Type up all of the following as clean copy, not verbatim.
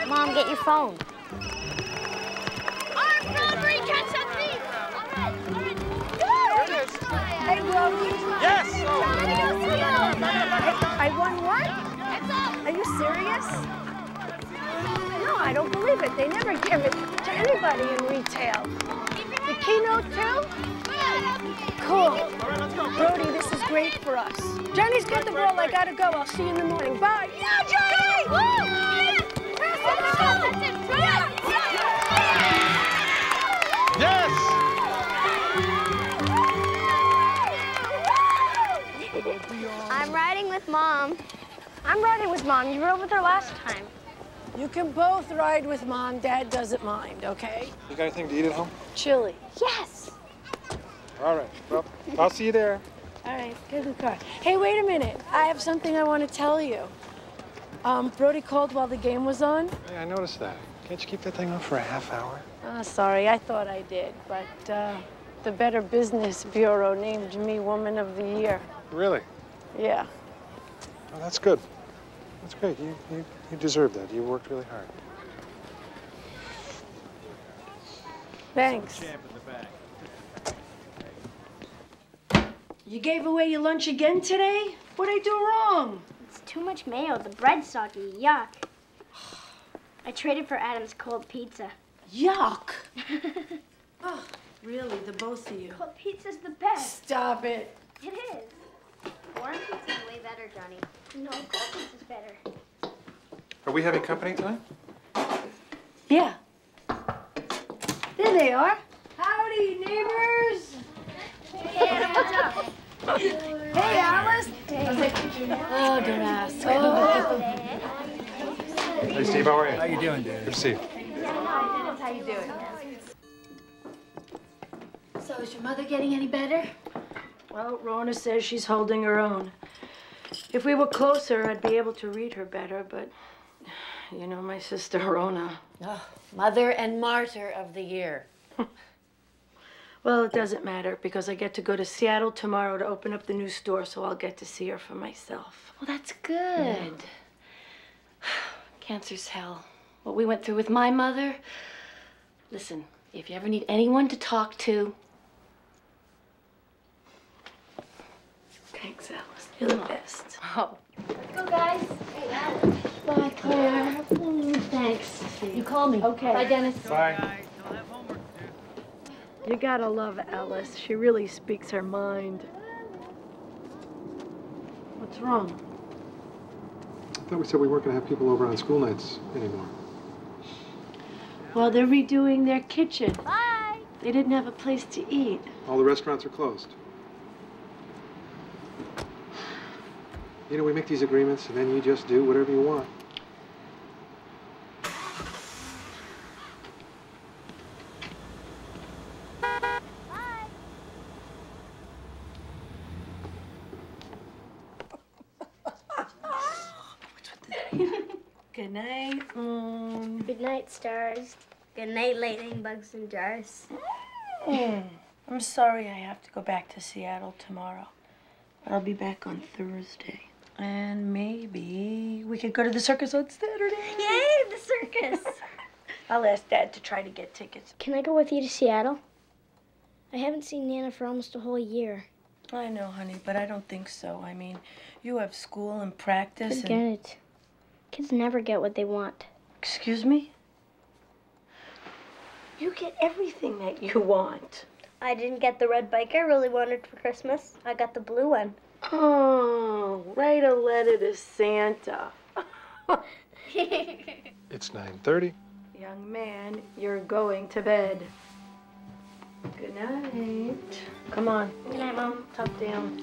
Mom, get your phone. Hey, Brody. Yes! I won what? Are you serious? No, I don't believe it. They never give it to anybody in retail. The keynote, too? Cool. Brody, this is great for us. Johnny's got the ball. I gotta go. I'll see you in the morning. Bye. Yeah, Johnny! Woo! Yes! I'm riding with Mom. I'm riding with Mom. You rode with her last time. You can both ride with Mom. Dad doesn't mind, okay? You got anything to eat at home? Chili. Yes. All right. Well, I'll see you there. All right, get in the car. Hey, wait a minute. I have something I want to tell you. Brody called while the game was on. Hey, I noticed that. Can't you keep that thing on for a half hour? Oh, sorry, I thought I did, but the Better Business Bureau named me Woman of the Year. Really? Yeah. Oh, that's good. That's great. You deserve that. You worked really hard. Thanks. You gave away your lunch again today? What'd I do wrong? It's too much mayo. The bread's soggy. Yuck. I traded for Adam's cold pizza. Yuck. Oh, really, the both of you. Cold pizza's the best. Stop it. It is. Warm pizza's way better, Johnny. No, cold pizza's better. Are we having company tonight? Yeah. There they are. Howdy, neighbors. Hey, Adam, what's up? Hey, Alice. Oh, don't ask. Oh. Hey, Steve, how are you? How you doing, Dad? Good to see you. How you doing? So is your mother getting any better? Well, Rona says she's holding her own. If we were closer, I'd be able to read her better, but you know my sister Rona. Oh, mother and martyr of the year. Well, it doesn't matter because I get to go to Seattle tomorrow to open up the new store, so I'll get to see her for myself. Well, that's good. Cancer's hell. What we went through with my mother. Listen, if you ever need anyone to talk to. Thanks, Alice. You're the best. Oh. Let's go, guys. Hey, Alice. Bye, Claire. Thanks. You call me. Okay. Bye, Dennis. Bye. You gotta love Alice. She really speaks her mind. What's wrong? I thought we said we weren't going to have people over on school nights anymore. Well, they're redoing their kitchen. Bye. They didn't have a place to eat. All the restaurants are closed. You know, we make these agreements and then you just do whatever you want. Good night. Good night, stars. Good night, lightning bugs and jars. I'm sorry I have to go back to Seattle tomorrow, but I'll be back on Thursday. And maybe we could go to the circus on Saturday. Yay, the circus. I'll ask Dad to try to get tickets. Can I go with you to Seattle? I haven't seen Nana for almost a whole year. I know, honey, but I don't think so. I mean, you have school and practice Forget it. Kids never get what they want. Excuse me? You get everything that you want. I didn't get the red bike I really wanted for Christmas. I got the blue one. Oh, write a letter to Santa. It's 9:30. Young man, you're going to bed. Good night. Come on. Good night, Mom. Tuck down.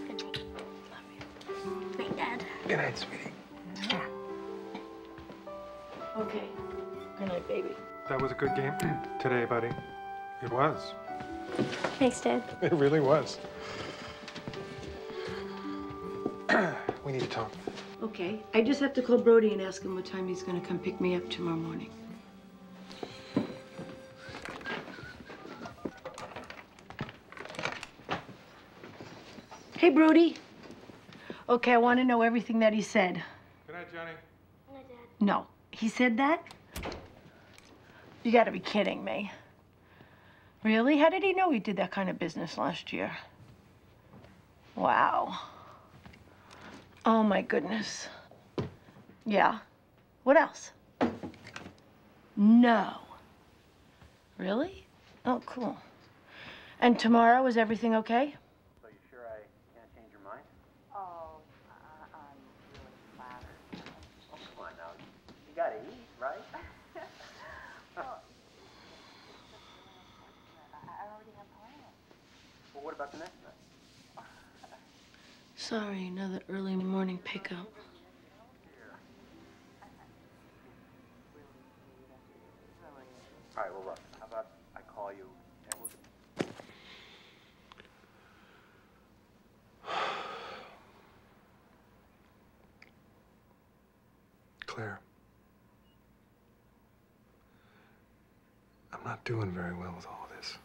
Good night, Dad. Good night, sweetie. Okay. Good night, baby. That was a good game today, buddy. It was. Thanks, Dad. It really was. We need to talk. Okay. I just have to call Brody and ask him what time he's going to come pick me up tomorrow morning. Hey, Brody. Okay, I want to know everything that he said. Good night, Johnny. Good night, Dad. No. He said that? You gotta be kidding me. Really? How did he know he did that kind of business last year? Wow. Oh, my goodness. Yeah. What else? No. Really? Oh, cool. And tomorrow, is everything okay? So you sure I can't change your mind? Oh, I'm really flattered. Oh, come on now. You gotta eat, right? Well, I already have plans. Well, what about the next night? Sorry, another early morning pickup. All right, well, look, how about I call you and we'll... Claire. I'm not doing very well with all this.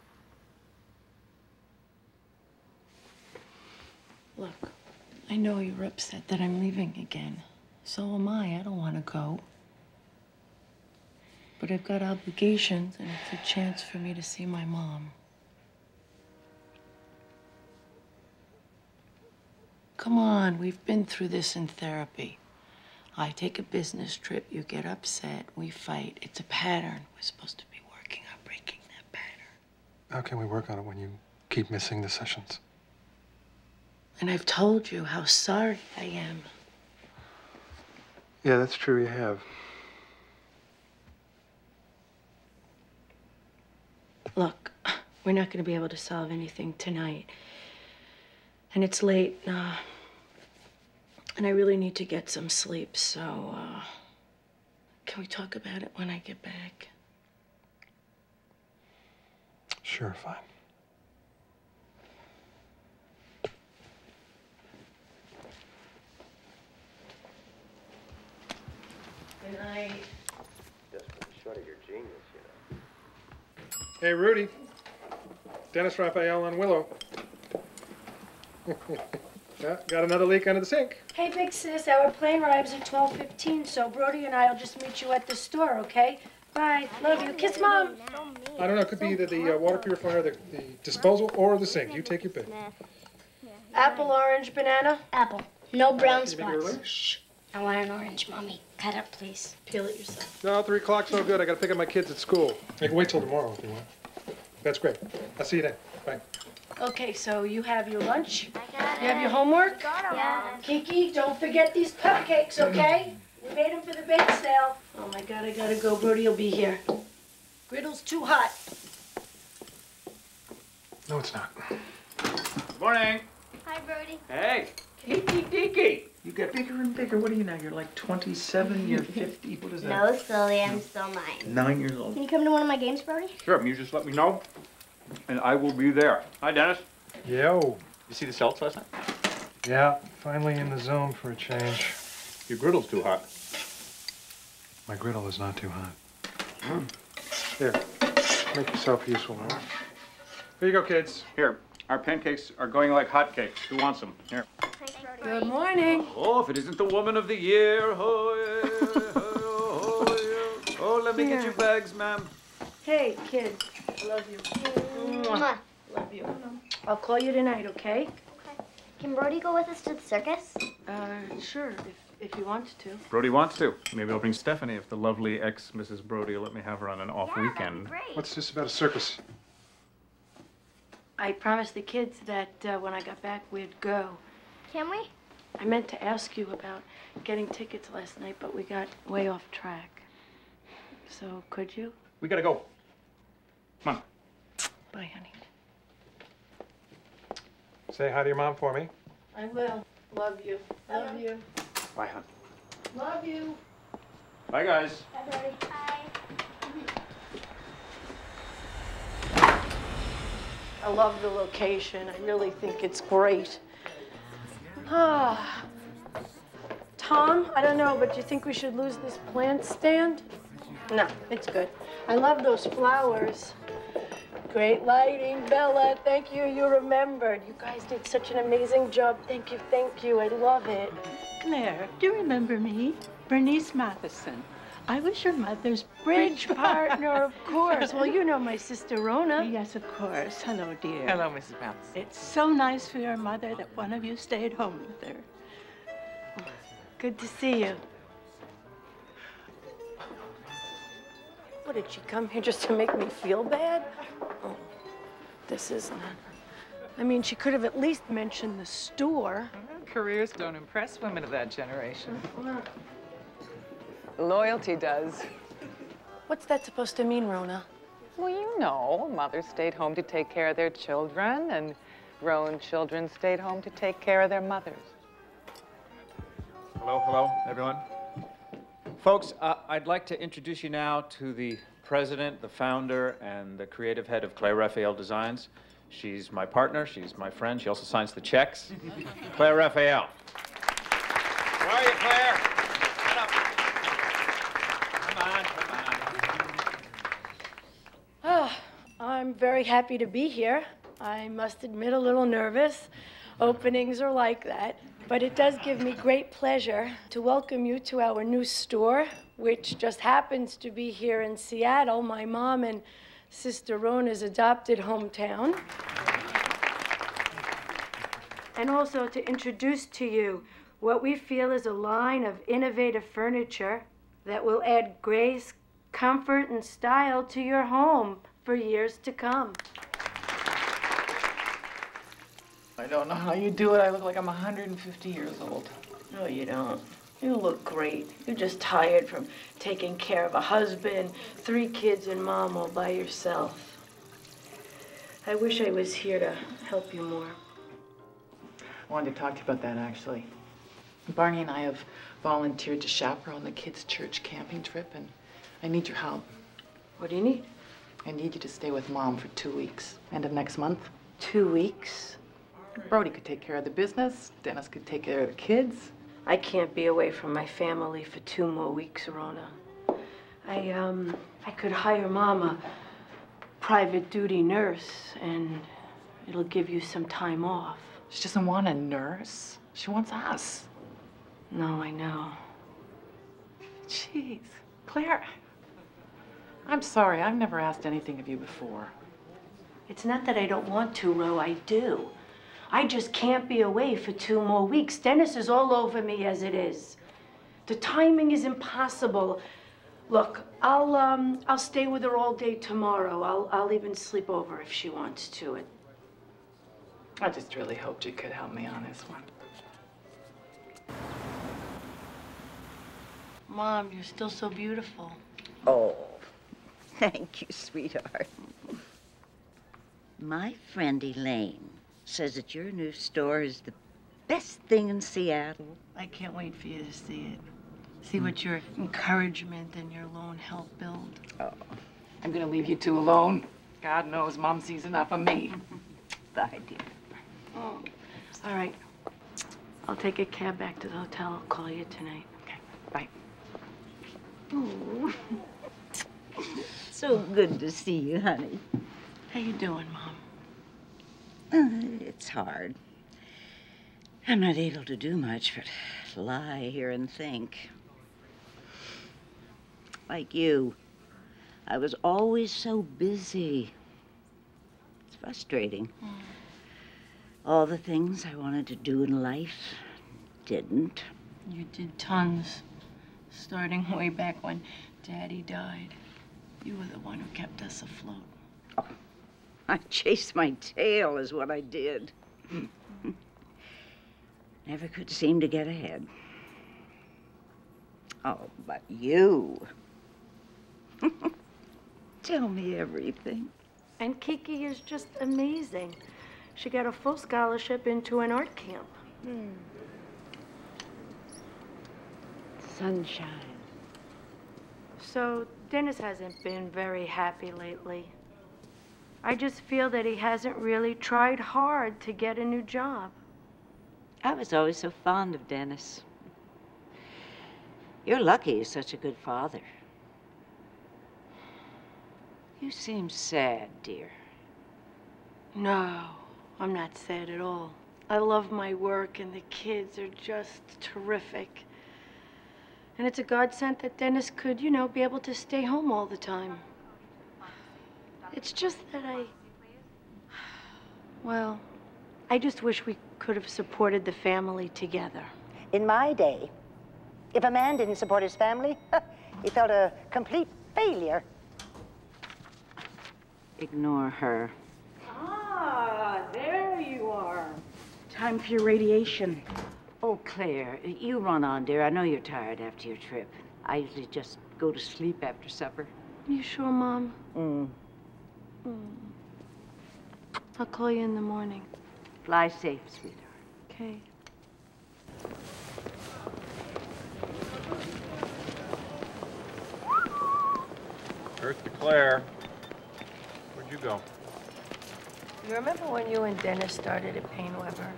Look, I know you're upset that I'm leaving again. So am I. I don't want to go. But I've got obligations, and it's a chance for me to see my mom. Come on, we've been through this in therapy. I take a business trip, you get upset, we fight. It's a pattern. We're supposed to be working on breaking that pattern. How can we work on it when you keep missing the sessions? And I've told you how sorry I am. Yeah, that's true, you have. Look, we're not going to be able to solve anything tonight. And it's late, and I really need to get some sleep, so, can we talk about it when I get back? Sure, fine. Good night. Just for the short of your genius, you know. Hey, Rudy. Dennis Raphael on Willow. Yeah, got another leak under the sink. Hey, big sis, our plane arrives at 12:15, so Brody and I will just meet you at the store, okay? Bye. Love you. Kiss Mom. I don't know, it could be either the water purifier, the disposal, or the sink. You take your pick. Apple, orange, banana. Apple. No brown Anything early? spots. Shh. I want an orange, Mommy. Cut it, please. Peel it yourself. No, 3 o'clock's no good. I gotta pick up my kids at school. I can wait till tomorrow if you want. That's great. I'll see you then. Bye. Okay, so you have your lunch. I got You have your homework. Yeah. Kiki, don't forget these cupcakes, okay? We made them for the bake sale. Oh my God, I gotta go. Brody will be here. Griddle's too hot. No, it's not. Morning. Hi, Brody. Hey. Kiki Diki. You get bigger and bigger. What are you now? You're like 27, you're 50. What is that? No, silly. I'm still 9. 9 years old. Can you come to one of my games, Brody? Sure, you just let me know, and I will be there. Hi, Dennis. Yo. You see the Celts last night? Yeah, finally in the zone for a change. Your griddle's too hot. My griddle is not too hot. Here, make yourself useful, man. Here you go, kids. Here, our pancakes are going like hotcakes. Who wants them? Here. Thanks, Brody. Good morning. Oh, if it isn't the woman of the year. Oh, yeah, oh, yeah. Oh, let me get your bags, ma'am. Hey, kid. I love you. Mwah. Love you. I'll call you tonight, okay? Okay. Can Brody go with us to the circus? Sure, if you want to. Brody wants to. Maybe I'll bring Stephanie if the lovely ex-Mrs. Brody will let me have her on an off weekend. Great. What's this about a circus? I promised the kids that when I got back, we'd go. Can we? I meant to ask you about getting tickets last night, but we got way off track. So, could you? We gotta go. Come on. Bye, honey. Say hi to your mom for me. I will. Love you. Love you. Bye, hon. Love you. Bye, guys. Bye, Daddy. Bye. I love the location. I really think it's great. Ah. Tom, I don't know, but do you think we should lose this plant stand? No, it's good. I love those flowers. Great lighting, Bella. Thank you. You remembered. You guys did such an amazing job. Thank you. Thank you. I love it. Claire, do you remember me? Bernice Matheson. I was your mother's Bridge partner, of course. Well, you know my sister Rona. Yes, of course. Hello, dear. Hello, Mrs. Mouse. It's so nice for your mother that one of you stayed home with her. Good to see you. What, did she come here just to make me feel bad? Oh, this isn't it. I mean, she could have at least mentioned the store. Careers don't impress women of that generation. Loyalty does. What's that supposed to mean, Rona? Well, you know, mothers stayed home to take care of their children, and grown children stayed home to take care of their mothers. Hello, everyone. Folks, I'd like to introduce you now to the president, the founder, and the creative head of Claire Raphael Designs. She's my partner, she's my friend, she also signs the checks. Claire Raphael. Where are you, Claire? Get up. Come on. I'm very happy to be here. I must admit, a little nervous. Openings are like that. But it does give me great pleasure to welcome you to our new store, which just happens to be here in Seattle, my mom and Sister Rona's adopted hometown. And also to introduce to you what we feel is a line of innovative furniture that will add grace, comfort, and style to your home for years to come. I don't know how you do it. I look like I'm 150 years old. No, you don't. You look great. You're just tired from taking care of a husband, 3 kids, and mom all by yourself. I wish I was here to help you more. I wanted to talk to you about that, actually. Barney and I have volunteered to chaperone the kids' church camping trip, and I need your help. What do you need? I need you to stay with Mom for 2 weeks. End of next month. 2 weeks? Brody could take care of the business. Dennis could take care of the kids. I can't be away from my family for 2 more weeks, Rona. I could hire Mom a private duty nurse, and it'll give you some time off. She doesn't want a nurse. She wants us. No, I know. Jeez. Claire, I'm sorry. I've never asked anything of you before. It's not that I don't want to, Ro. I do. I just can't be away for 2 more weeks. Dennis is all over me as it is. The timing is impossible. Look, I'll stay with her all day tomorrow. I'll even sleep over if she wants to. I just really hoped you could help me on this one. Mom, you're still so beautiful. Oh, thank you, sweetheart. My friend Elaine says that your new store is the best thing in Seattle. I can't wait for you to see it. See what your encouragement and your lone help build. Oh, I'm gonna leave you 2 alone. God knows Mom sees enough of me. Bye, dear. Oh. All right. I'll take a cab back to the hotel. I'll call you tonight. Okay, bye. Oh. So good to see you, honey. How you doing, Mom? It's hard. I'm not able to do much but lie here and think. Like you, I was always so busy. It's frustrating. All the things I wanted to do in life didn't. You did tons, starting way back when Daddy died. You were the one who kept us afloat. Oh, I chased my tail is what I did. Never could seem to get ahead. Oh, but you. Tell me everything. And Kiki is just amazing. she got a full scholarship into an art camp. Sunshine. So Dennis hasn't been very happy lately. I just feel that he hasn't really tried hard to get a new job. I was always so fond of Dennis. You're lucky he's such a good father. You seem sad, dear. No, I'm not sad at all. I love my work and the kids are just terrific. And it's a godsend that Dennis could, you know, be able to stay home all the time. It's just that well, I just wish we could have supported the family together. In my day, if a man didn't support his family, he felt a complete failure. Ignore her. Ah, there you are. Time for your radiation. Oh, Claire, you run on, dear. I know you're tired after your trip. I usually just go to sleep after supper. You sure, Mom? I'll call you in the morning. Fly safe, sweetheart. Okay. Earth to Claire. Where'd you go? You remember when you and Dennis started at Payne Weber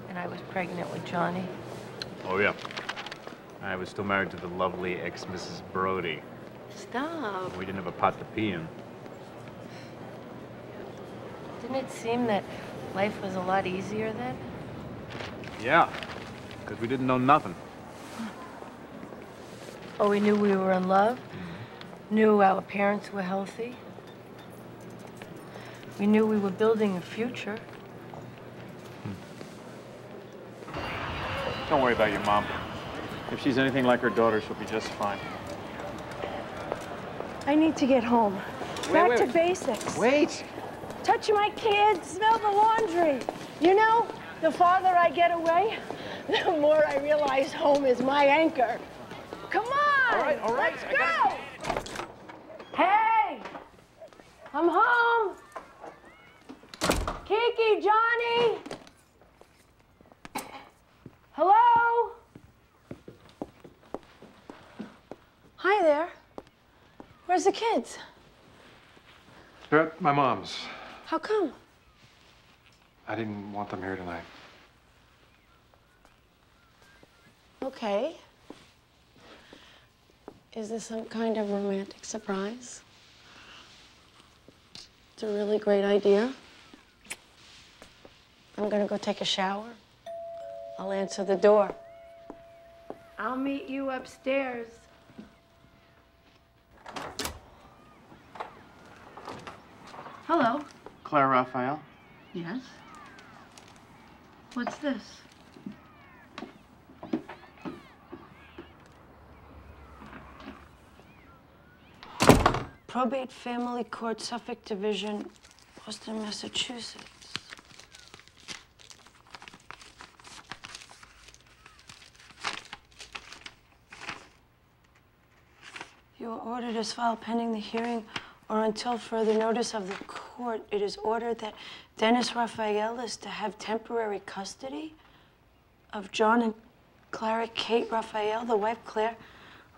and I was pregnant with Johnny? Oh, yeah. I was still married to the lovely ex-Mrs. Brody. Stop. We didn't have a pot to pee in. Didn't it seem that life was a lot easier then? Yeah, because we didn't know nothing. Oh, we knew we were in love, knew our parents were healthy. We knew we were building a future. Don't worry about your mom. If she's anything like her daughter, she'll be just fine. I need to get home. Back to basics. Wait! Touch my kids, smell the laundry. You know, the farther I get away, the more I realize home is my anchor. Come on! All right. Let's go! Hey! I'm home! Kiki, Johnny! Hello? Hi there. Where's the kids? They're at my mom's. How come? I didn't want them here tonight. Okay. Is this some kind of romantic surprise? It's a really great idea. I'm gonna go take a shower. I'll answer the door. I'll meet you upstairs. Hello. Claire Raphael? Yes? What's this? Probate Family Court, Suffolk Division, Boston, Massachusetts. You are ordered as filed pending the hearing or until further notice of the court. It is ordered that Dennis Raphael is to have temporary custody of John and Clara Kate Raphael. The wife, Claire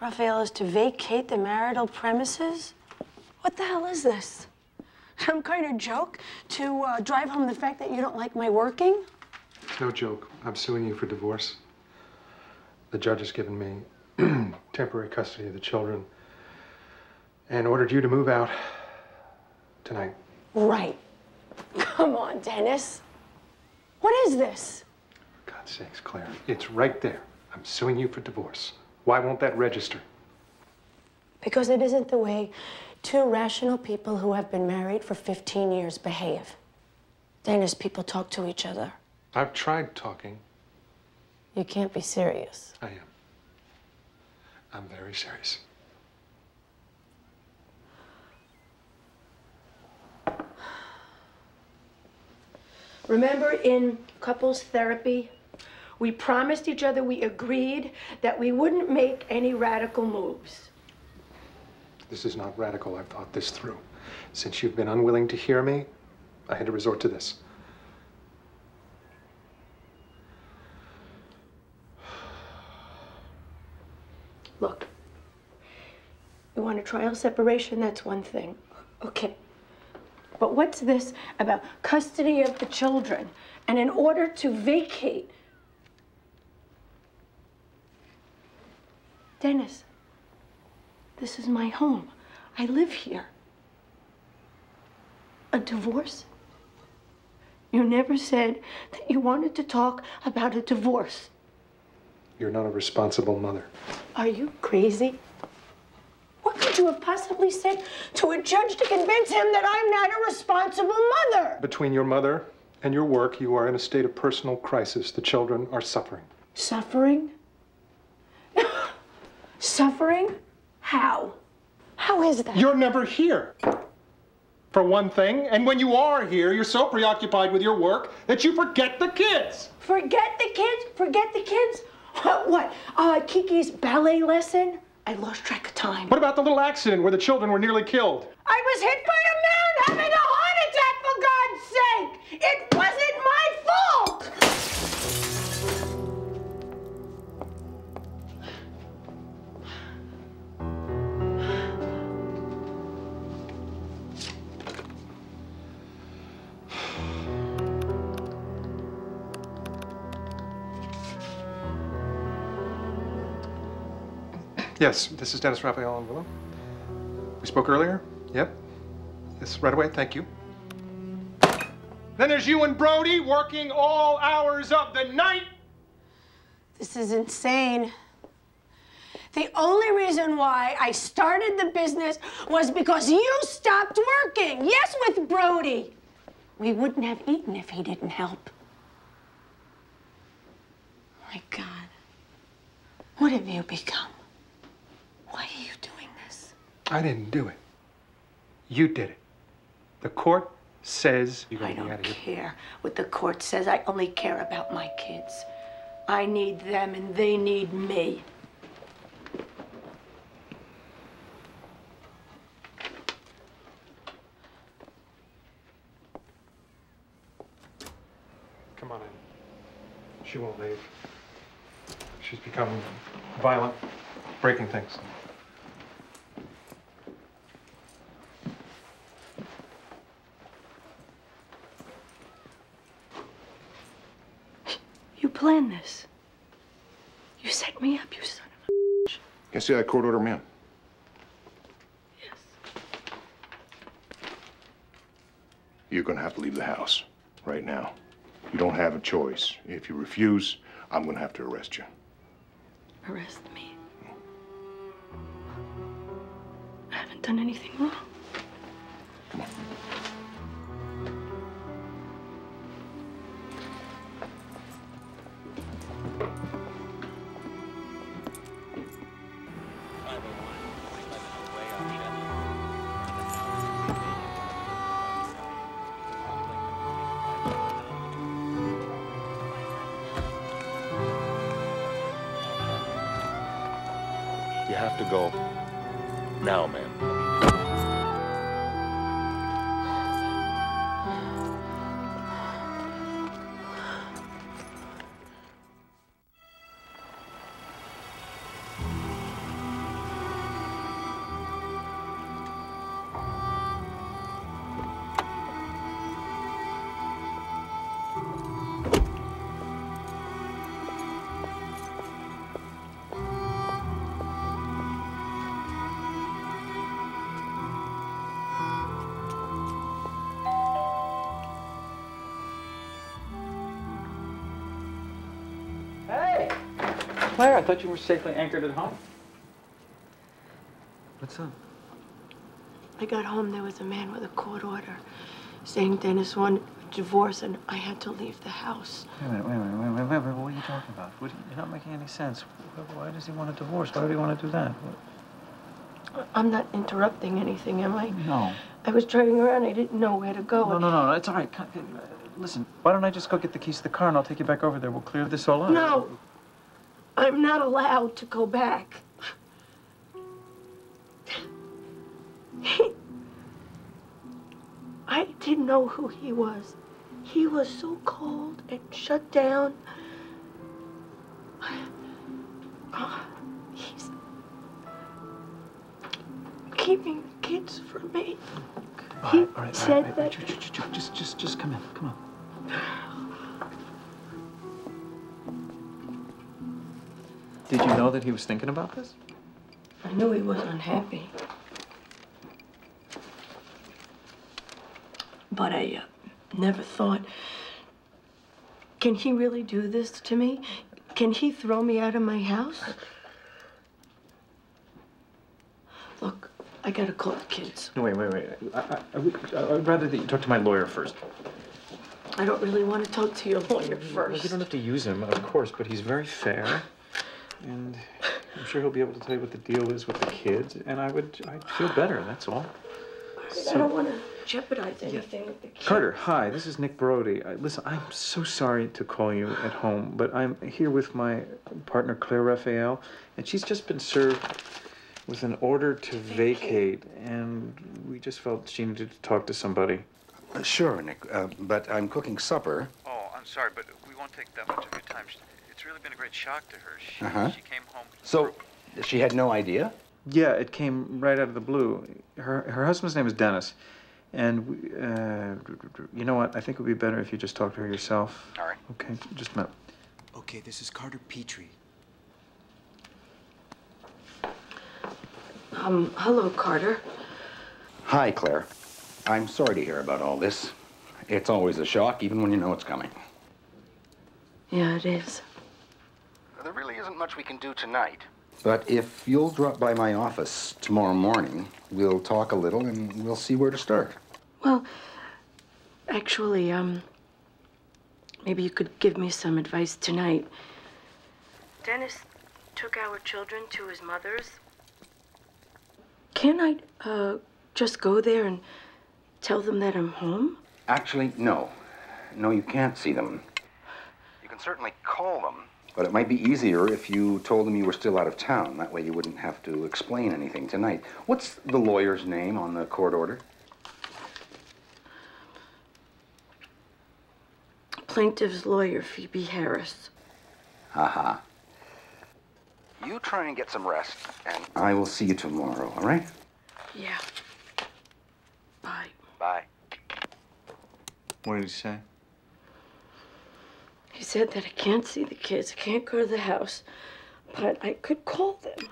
Raphael, is to vacate the marital premises. What the hell is this? Some kind of joke to drive home the fact that you don't like my working? It's no joke. I'm suing you for divorce. The judge has given me temporary custody of the children and ordered you to move out tonight. Right. Come on, Dennis. What is this? For God's sakes, Claire, it's right there. I'm suing you for divorce. Why won't that register? Because it isn't the way two rational people who have been married for 15 years behave. Dennis, people talk to each other. I've tried talking. You can't be serious. I am. I'm very serious. Remember in couples therapy, we promised each other, we agreed that we wouldn't make any radical moves. This is not radical. I've thought this through. Since you've been unwilling to hear me, I had to resort to this. Look, you want a trial separation, that's one thing. Okay. But what's this about custody of the children? And in order to vacate... Dennis, this is my home. I live here. A divorce? You never said that you wanted to talk about a divorce. You're not a responsible mother. Are you crazy? What could you have possibly said to a judge to convince him that I'm not a responsible mother? Between your mother and your work, you are in a state of personal crisis. The children are suffering. Suffering? Suffering? How? How is that? You're never here, for one thing. And when you are here, you're so preoccupied with your work that you forget the kids. Forget the kids? Forget the kids? What? Kiki's ballet lesson? I lost track of time. What about the little accident where the children were nearly killed? I was hit by a man having a heart attack, for God's sake! It wasn't my fault! Yes, this is Dennis Raphael and Willow. We spoke earlier? Yep. Yes, right away, thank you. Then there's you and Brody working all hours of the night. This is insane. The only reason why I started the business was because you stopped working. Yes, with Brody. We wouldn't have eaten if he didn't help. My God. What have you become? Why are you doing this? I didn't do it. You did it. The court says you gotta be out of here. I don't care what the court says. I only care about my kids. I need them and they need me. Come on in. She won't leave. She's become violent, breaking things. You planned this. You set me up, you son of a bitch. Can I see that court order, ma'am? Yes. You're gonna have to leave the house right now. You don't have a choice. If you refuse, I'm gonna have to arrest you. Arrest me? I haven't done anything wrong. Come on. You have to go now, ma'am. Claire, I thought you were safely anchored at home. What's up? I got home, there was a man with a court order saying Dennis wanted a divorce and I had to leave the house. Wait a minute. What are you talking about? You're not making any sense. Why does he want a divorce? Why would he want to do that? I'm not interrupting anything, am I? No. I was driving around, I didn't know where to go. No, it's all right. Listen, why don't I just go get the keys to the car and I'll take you back over there. We'll clear this all up. No. I'm not allowed to go back. I didn't know who he was. He was so cold and shut down. keeping the kids from me. All right, said that. Just come in. Come on. Did you know that he was thinking about this? I knew he was unhappy. But I never thought, can he really do this to me? Can he throw me out of my house? Look, I gotta call the kids. No, wait. I'd rather that you talk to my lawyer first. I don't really want to talk to your lawyer Well, first. you don't have to use him, of course, but he's very fair. And I'm sure he'll be able to tell you what the deal is with the kids. And I'd feel better, that's all. I don't want to jeopardize anything with the kids. Carter, hi, this is Nick Brody. Listen, I'm so sorry to call you at home, but I'm here with my partner, Claire Raphael, and she's just been served with an order to vacate, and we just felt she needed to talk to somebody. Sure, Nick, but I'm cooking supper. Oh, I'm sorry, but we won't take that much of your time. It's really been a great shock to her. She came home... So, she had no idea? Yeah, it came right out of the blue. Her husband's name is Dennis, and you know what? I think it would be better if you just talk to her yourself. All right. Okay, just a minute. Okay, this is Carter Petrie. Hello, Carter. Hi, Claire. I'm sorry to hear about all this. It's always a shock, even when you know it's coming. Yeah, it is. There really isn't much we can do tonight. But if you'll drop by my office tomorrow morning, we'll talk a little and we'll see where to start. Well, actually, maybe you could give me some advice tonight. Dennis took our children to his mother's. Can't I, just go there and tell them that I'm home? Actually, no. No, you can't see them. You can certainly call them, but it might be easier if you told them you were still out of town. That way you wouldn't have to explain anything tonight. What's the lawyer's name on the court order? Plaintiff's lawyer, Phoebe Harris. Aha. You try and get some rest, and I will see you tomorrow, all right? Yeah. Bye. Bye. What did he say? He said that I can't see the kids, I can't go to the house, but I could call them.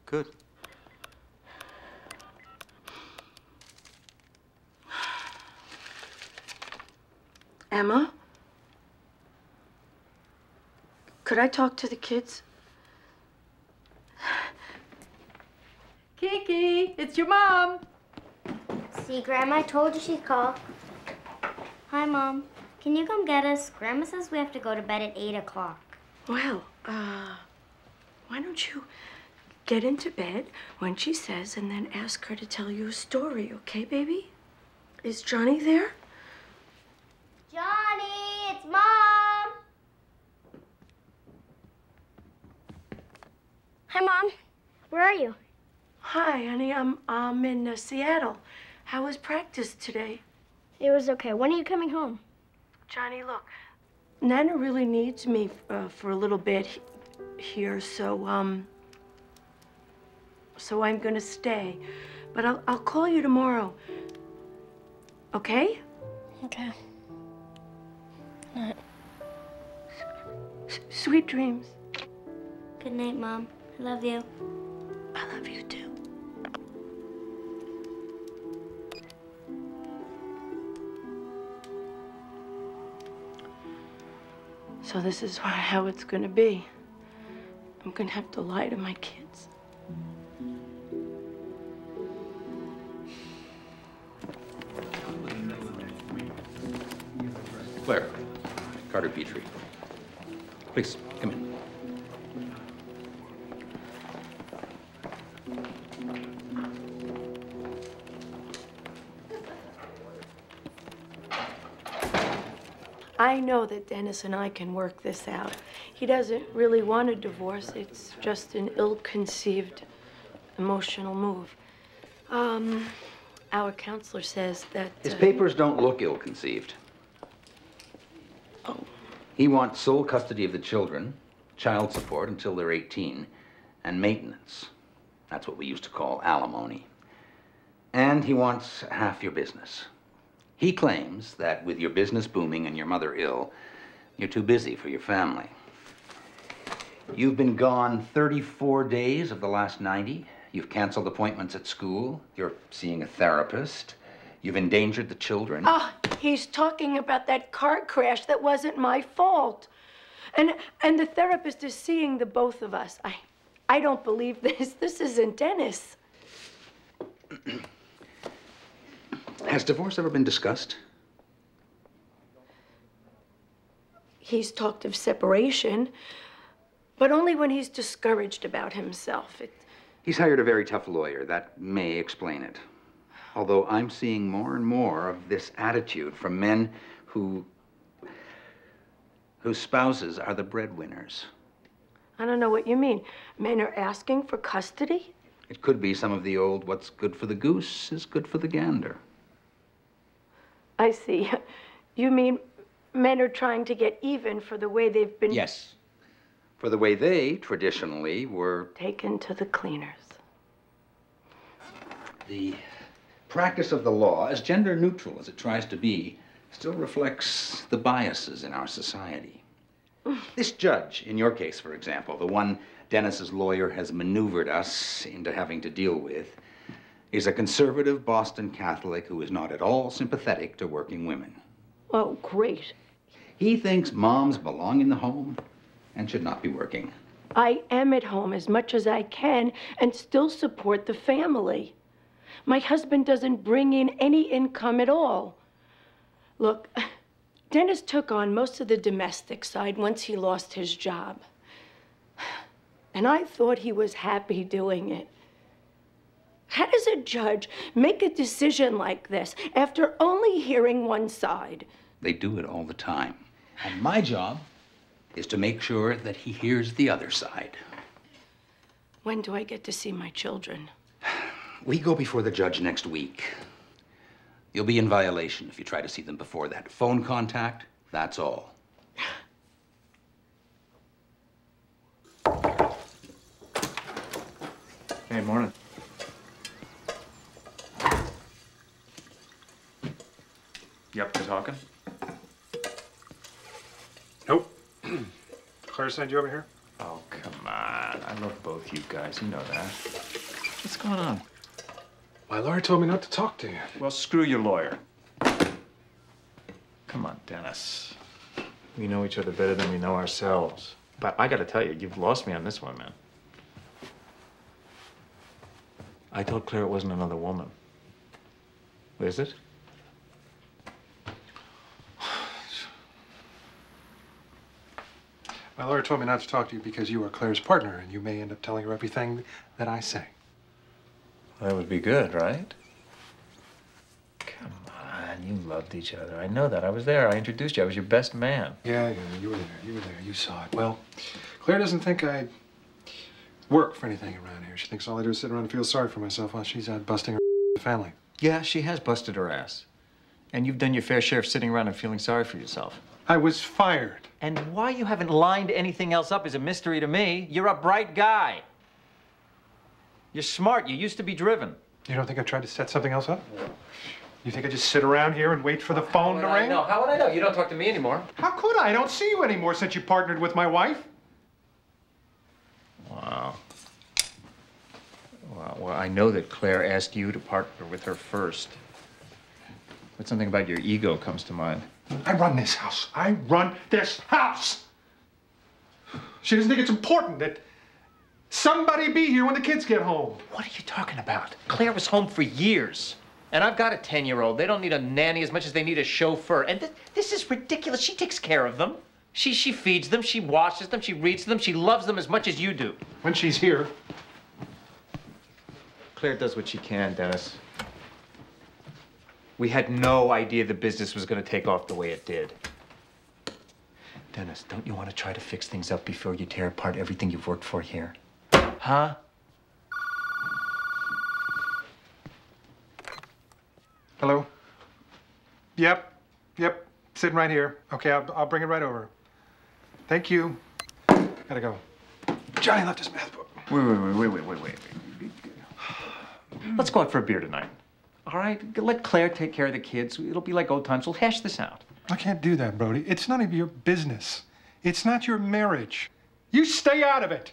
Good. Emma? Could I talk to the kids? Kiki, it's your mom. See, Grandma, I told you she'd call. Hi, Mom. Can you come get us? Grandma says we have to go to bed at 8 o'clock. Well, why don't you get into bed when she says and then ask her to tell you a story, okay, baby? Is Johnny there? Johnny, it's Mom. Hi, Mom. Where are you? Hi, honey. I'm in Seattle. How was practice today? It was okay. When are you coming home? Johnny, look, Nana really needs me for a little bit here, so I'm gonna stay. But I'll call you tomorrow. Okay? Okay. Good night. Sweet dreams. Good night, Mom. I love you. I love you too. So this is how it's gonna be. I'm gonna have to lie to my kids. Claire, Carter Petrie. Please, come in. I know that Dennis and I can work this out. He doesn't really want a divorce. It's just an ill-conceived emotional move. Our counselor says that... His papers don't look ill-conceived. Oh. He wants sole custody of the children, child support until they're 18, and maintenance. That's what we used to call alimony. And he wants half your business. He claims that with your business booming and your mother ill, you're too busy for your family. You've been gone 34 days of the last 90. You've canceled appointments at school. You're seeing a therapist. You've endangered the children. Ah, he's talking about that car crash that wasn't my fault. And the therapist is seeing the both of us. I don't believe this. This isn't Dennis. Has divorce ever been discussed? He's talked of separation, but only when he's discouraged about himself. He's hired a very tough lawyer. That may explain it. Although I'm seeing more and more of this attitude from men whose spouses are the breadwinners. I don't know what you mean. Men are asking for custody? It could be some of the old, what's good for the goose is good for the gander. I see. You mean men are trying to get even for the way they've been... Yes. For the way they, traditionally, were... taken to the cleaners. The practice of the law, as gender neutral as it tries to be, still reflects the biases in our society. This judge, in your case, for example, the one Dennis's lawyer has maneuvered us into having to deal with, is a conservative Boston Catholic who is not at all sympathetic to working women. Oh, great. He thinks moms belong in the home and should not be working. I am at home as much as I can and still support the family. My husband doesn't bring in any income at all. Look, Dennis took on most of the domestic side once he lost his job. And I thought he was happy doing it. How does a judge make a decision like this after only hearing one side? They do it all the time. And my job is to make sure that he hears the other side. When do I get to see my children? We go before the judge next week. You'll be in violation if you try to see them before that. Phone contact, that's all. Hey, morning. You up to talking? Nope. Claire sent you over here? Oh, come on. I love both you guys. You know that. What's going on? My lawyer told me not to talk to you. Well, screw your lawyer. Come on, Dennis. We know each other better than we know ourselves. But I gotta tell you, you've lost me on this one, man. I told Claire it wasn't another woman. Is it? My lawyer told me not to talk to you because you are Claire's partner, and you may end up telling her everything that I say. That would be good, right? Come on, you loved each other. I know that. I was there. I introduced you. I was your best man. Yeah, you were there. You were there. You saw it. Well, Claire doesn't think I work for anything around here. She thinks all I do is sit around and feel sorry for myself while she's out busting her family. Yeah, she has busted her ass. And you've done your fair share of sitting around and feeling sorry for yourself. I was fired. And why you haven't lined anything else up is a mystery to me. You're a bright guy. You're smart. You used to be driven. You don't think I've tried to set something else up? You think I just sit around here and wait for the phone to ring? No, how would I know? You don't talk to me anymore. How could I? I don't see you anymore since you partnered with my wife. Wow. Well, I know that Claire asked you to partner with her first. But something about your ego comes to mind. I run this house. I run this house. She doesn't think it's important that somebody be here when the kids get home. What are you talking about? Claire was home for years. And I've got a 10-year-old. They don't need a nanny as much as they need a chauffeur. And this is ridiculous. She takes care of them. She feeds them, she washes them, she reads them, she loves them as much as you do. When she's here. Claire does what she can, Dennis. We had no idea the business was going to take off the way it did. Dennis, don't you want to try to fix things up before you tear apart everything you've worked for here? Huh? Hello? Yep. Sitting right here. Okay, I'll bring it right over. Thank you. Gotta go. Johnny left his math book. Wait. Let's go out for a beer tonight. All right, let Claire take care of the kids. It'll be like old times. We'll hash this out. I can't do that, Brody. It's none of your business. It's not your marriage. You stay out of it.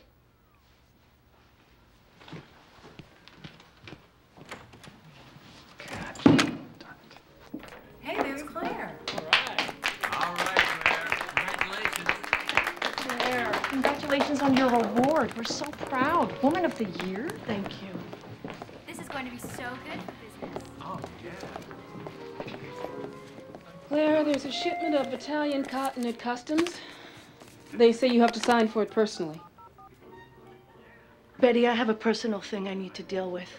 Hey, there's Claire. All right, Claire. Congratulations. Claire, congratulations on your award. We're so proud. Woman of the Year? Thank you. This is going to be so good for business. Oh, yeah. Claire, there's a shipment of Italian cotton at customs. They say you have to sign for it personally. Betty, I have a personal thing I need to deal with.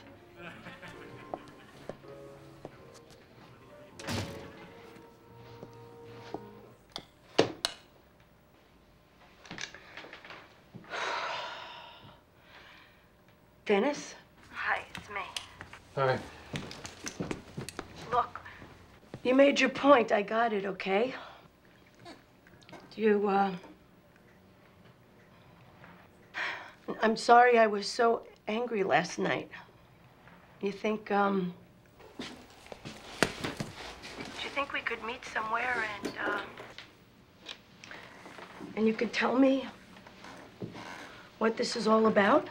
Dennis? Hi, it's me. Hi. Look, you made your point. I got it, okay? I'm sorry I was so angry last night. You think, do you think we could meet somewhere and you could tell me what this is all about?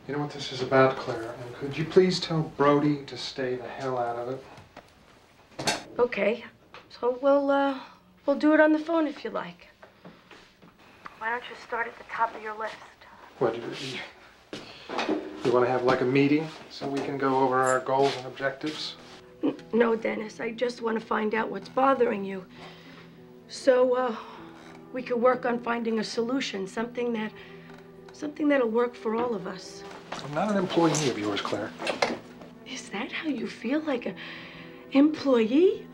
You know what this is about, Claire, and could you please tell Brody to stay the hell out of it? Okay, so we'll do it on the phone if you like. Why don't you start at the top of your list? What, you want to have like a meeting so we can go over our goals and objectives? No, Dennis, I just want to find out what's bothering you. So, we could work on finding a solution, something that'll work for all of us. I'm not an employee of yours, Claire. Is that how you feel, like an employee?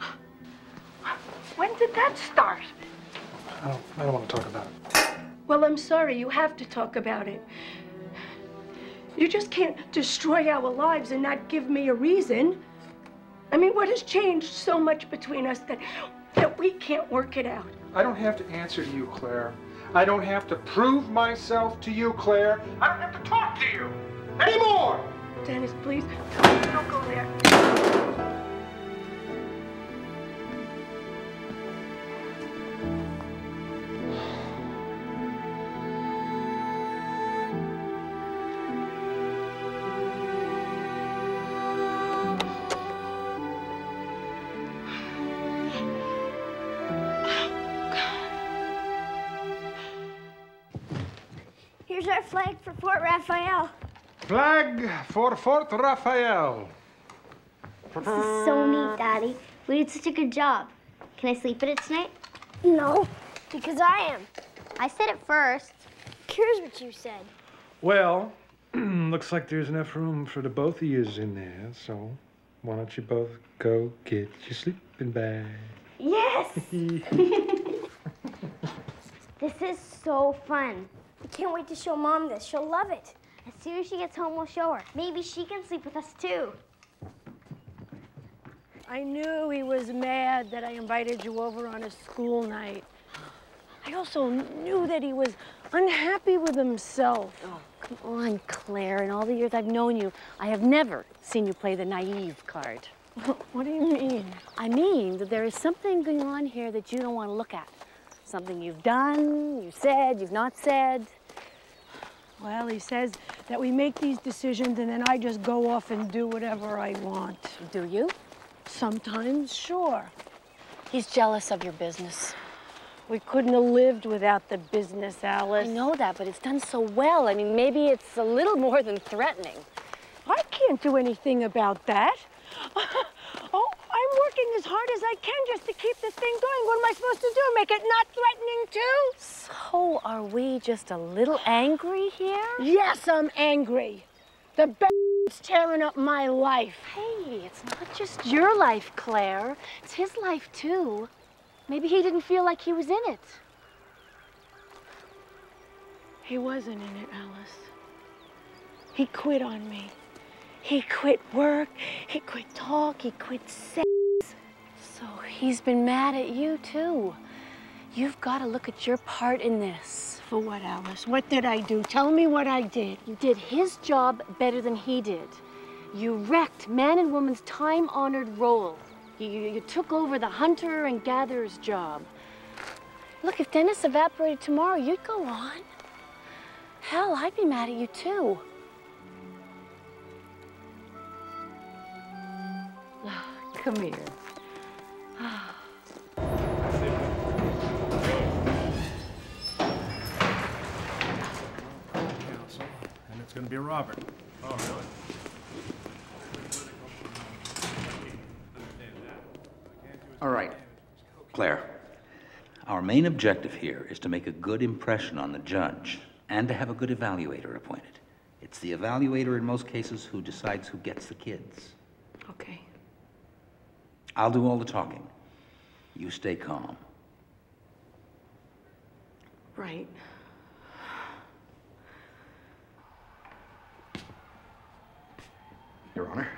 When did that start? I don't want to talk about it. Well, I'm sorry, you have to talk about it. You just can't destroy our lives and not give me a reason. I mean, what has changed so much between us that we can't work it out? I don't have to answer to you, Claire. I don't have to prove myself to you, Claire. I don't have to talk to you anymore! Dennis, please, don't go there. Here's our flag for Fort Raphael. Flag for Fort Raphael. This is so neat, Daddy. We did such a good job. Can I sleep in it tonight? No, because I am. I said it first. Here's what you said. Well, looks like there's enough room for the both of yous in there, so why don't you both go get your sleeping bag? Yes! This is so fun. I can't wait to show Mom this. She'll love it. As soon as she gets home, we'll show her. Maybe she can sleep with us, too. I knew he was mad that I invited you over on a school night. I also knew that he was unhappy with himself. Oh, come on, Claire. In all the years I've known you, I have never seen you play the naive card. What do you mean? I mean that there is something going on here that you don't want to look at. Something you've done, you've said, you've not said. Well, he says that we make these decisions and then I just go off and do whatever I want. Do you? Sometimes, sure. He's jealous of your business. We couldn't have lived without the business, Alice. I know that, but it's done so well. I mean, maybe it's a little more than threatening. I can't do anything about that. Oh, I'm working as hard as I can just to keep this thing going. What am I supposed to do? Make it not threatening too? So are we just a little angry here? Yes, I'm angry. The b****'s tearing up my life. Hey, it's not just your life, Claire. It's his life too. Maybe he didn't feel like he was in it. He wasn't in it, Alice. He quit on me. He quit work, he quit talk, he quit sex. So he's been mad at you too. You've got to look at your part in this. For what, Alice? What did I do? Tell me what I did. You did his job better than he did. You wrecked man and woman's time-honored role. You took over the hunter and gatherer's job. Look, if Dennis evaporated tomorrow, you'd go on. Hell, I'd be mad at you too. Come here. And it's going to be Robert. Oh, really? All right, Claire. Our main objective here is to make a good impression on the judge and to have a good evaluator appointed. It's the evaluator in most cases who decides who gets the kids. Okay. I'll do all the talking. You stay calm. Right. Your Honor,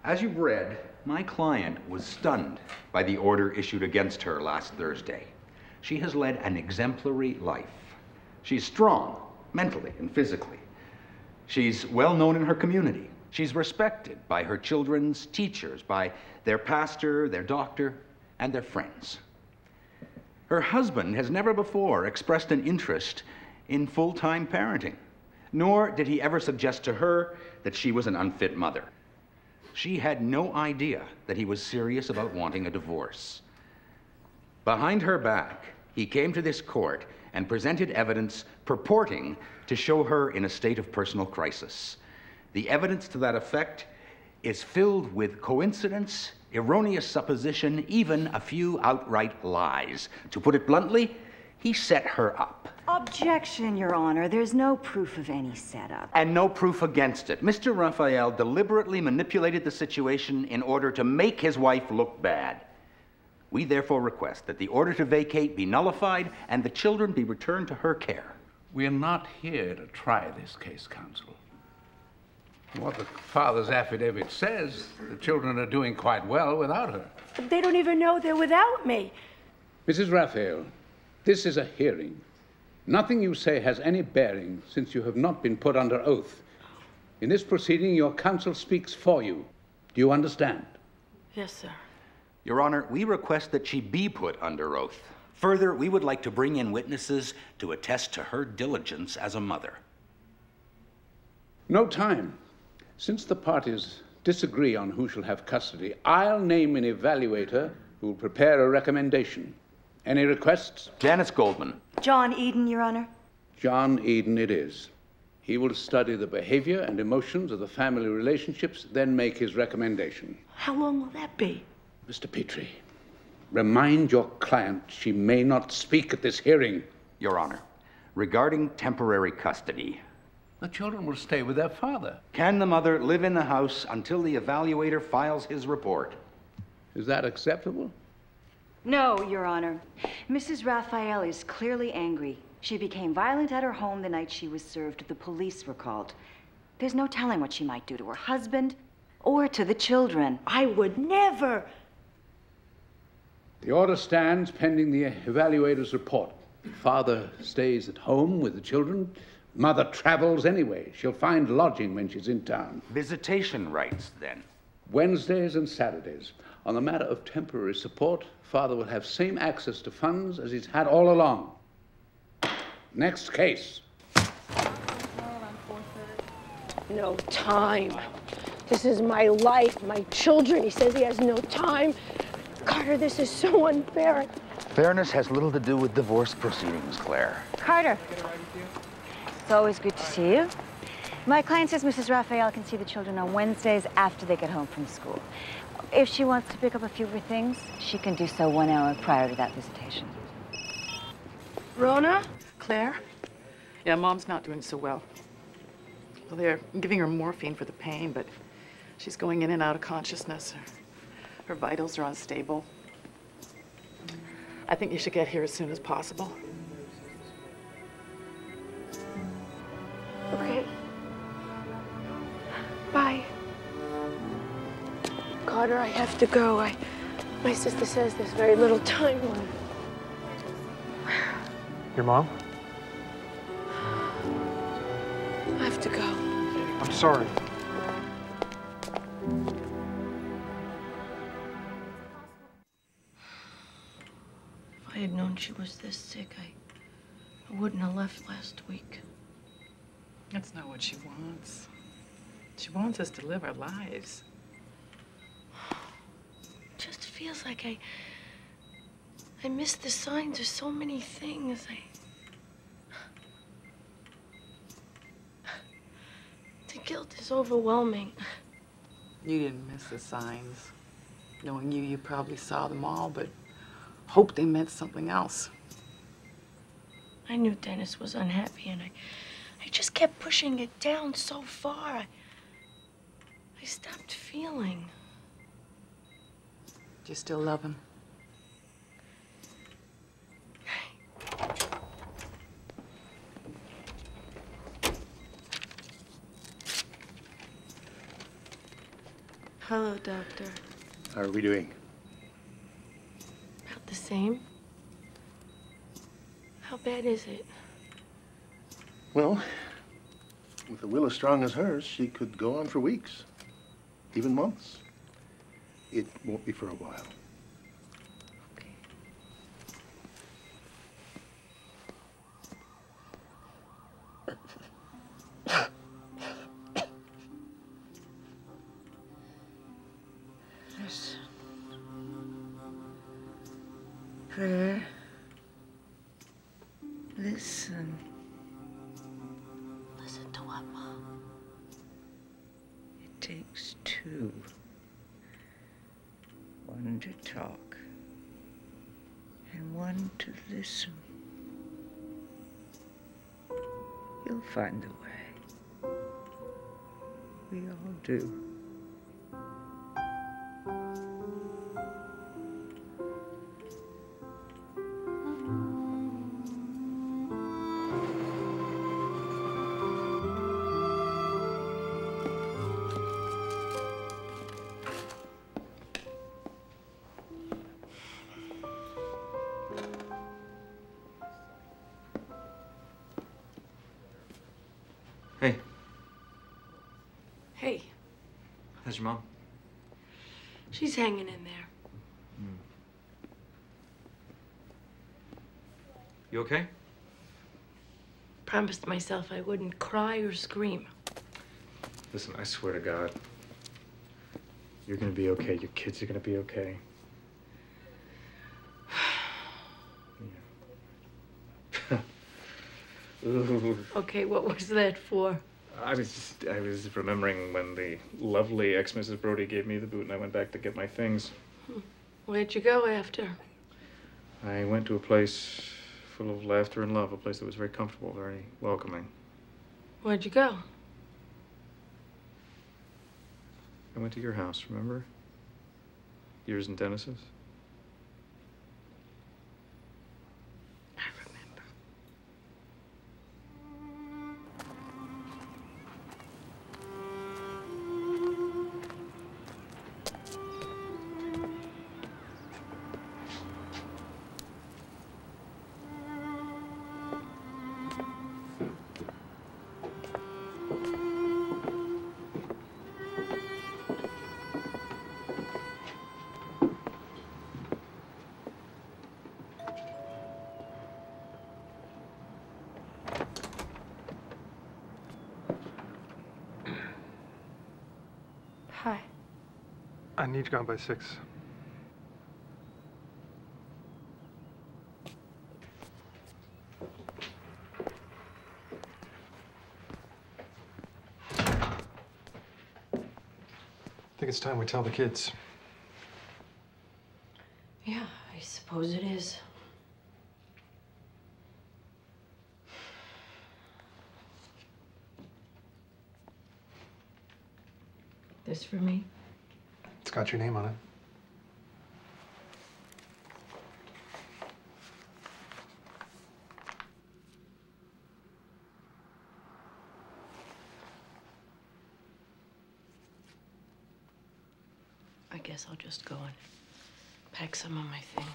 as you've read, my client was stunned by the order issued against her last Thursday. She has led an exemplary life. She's strong, mentally and physically. She's well known in her community. She's respected by her children's teachers, by their pastor, their doctor, and their friends. Her husband has never before expressed an interest in full-time parenting, nor did he ever suggest to her that she was an unfit mother. She had no idea that he was serious about wanting a divorce. Behind her back, he came to this court and presented evidence purporting to show her in a state of personal crisis. The evidence to that effect is filled with coincidence, erroneous supposition, even a few outright lies. To put it bluntly, he set her up. Objection, Your Honor. There's no proof of any setup. And no proof against it. Mr. Raphael deliberately manipulated the situation in order to make his wife look bad. We therefore request that the order to vacate be nullified and the children be returned to her care. We are not here to try this case, counsel. What the father's affidavit says, the children are doing quite well without her. But they don't even know they're without me. Mrs. Raphael, this is a hearing. Nothing you say has any bearing since you have not been put under oath. In this proceeding, your counsel speaks for you. Do you understand? Yes, sir. Your Honor, we request that she be put under oath. Further, we would like to bring in witnesses to attest to her diligence as a mother. No time. Since the parties disagree on who shall have custody, I'll name an evaluator who will prepare a recommendation. Any requests? Janice Goldman. John Eden, Your Honor. John Eden it is. He will study the behavior and emotions of the family relationships, then make his recommendation. How long will that be? Mr. Petrie, remind your client she may not speak at this hearing. Your Honor, regarding temporary custody, the children will stay with their father. Can the mother live in the house until the evaluator files his report? Is that acceptable? No, Your Honor. Mrs. Raphael is clearly angry. She became violent at her home the night she was served. The police were called. There's no telling what she might do to her husband or to the children. I would never. The order stands pending the evaluator's report. Father stays at home with the children. Mother travels anyway. She'll find lodging when she's in town. Visitation rights, then? Wednesdays and Saturdays. On the matter of temporary support, Father will have same access to funds as he's had all along. Next case. No time. This is my life, my children. He says he has no time. Carter, this is so unfair. Fairness has little to do with divorce proceedings, Claire. Carter. It's always good to see you. My client says Mrs. Raphael can see the children on Wednesdays after they get home from school. If she wants to pick up a few of her things, she can do so 1 hour prior to that visitation. Rona? Claire? Yeah, Mom's not doing so well. Well, they're giving her morphine for the pain, but she's going in and out of consciousness. Her vitals are unstable. I think you should get here as soon as possible. Okay. Bye. Carter, I have to go. My sister says there's very little time left. Your mom? I have to go. I'm sorry. If I had known she was this sick, I wouldn't have left last week. That's not what she wants. She wants us to live our lives. It just feels like I miss the signs of so many things. The guilt is overwhelming. You didn't miss the signs. Knowing you, you probably saw them all, but hoped they meant something else. I knew Dennis was unhappy, and I just kept pushing it down so far. I stopped feeling. Do you still love him? Hello, Doctor. How are we doing? About the same? How bad is it? Well, with a will as strong as hers, she could go on for weeks, even months. It won't be for a while. Listen. Claire. Listen. Listen to what, Mom? It takes two. One to talk, and one to listen. You'll find a way. We all do. Hey. Hey, How's your mom? she's hanging in there. You okay? Promised myself I wouldn't cry or scream. Listen, I swear to God, you're gonna be okay. Your kids are gonna be okay. Ooh. Okay, what was that for? I was remembering when the lovely ex-Mrs. Brody gave me the boot and I went back to get my things. Where'd you go after? I went to a place full of laughter and love, a place that was very comfortable, very welcoming. Where'd you go? I went to your house, remember? Yours and Dennis's. Hi. I need you gone by 6. I think it's time we tell the kids. Yeah, I suppose it is. This for me? It's got your name on it. I guess I'll just go and pack some of my things.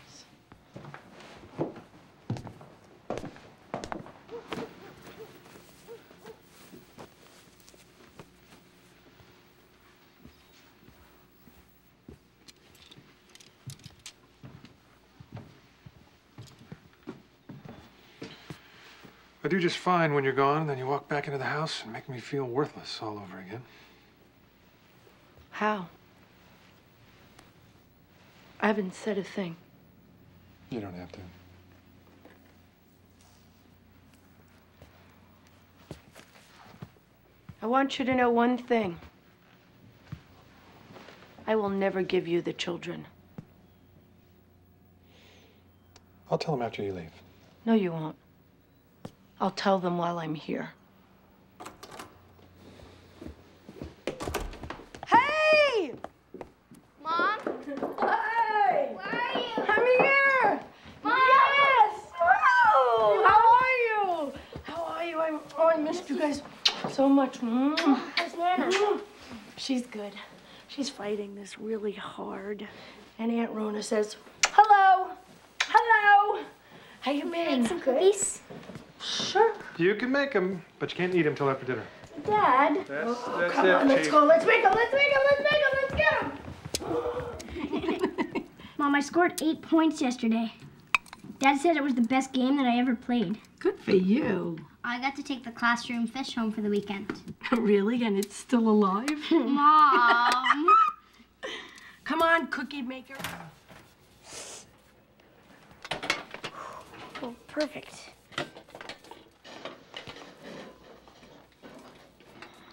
I do just fine when you're gone, and then you walk back into the house and make me feel worthless all over again. How? I haven't said a thing. You don't have to. I want you to know one thing. I will never give you the children. I'll tell them after you leave. No, you won't. I'll tell them while I'm here. Hey! Mom? Hey! Where are you? I'm here! Mom! Yes! Wow! How are you? How are you? I missed you guys so much. How's Nana? She's good. She's fighting this really hard. And Aunt Rona says, hello! Hello! How you been? Make some cookies? Sure. You can make them, but you can't eat them till after dinner. Dad? That's Come it, on, let's Chief. go. Let's make them. Let's make them. Let's make them. Let's get them. Mom, I scored 8 points yesterday. Dad said it was the best game that I ever played. Good for you. I got to take the classroom fish home for the weekend. Really? And it's still alive? Mom! Come on, cookie maker. Oh, perfect.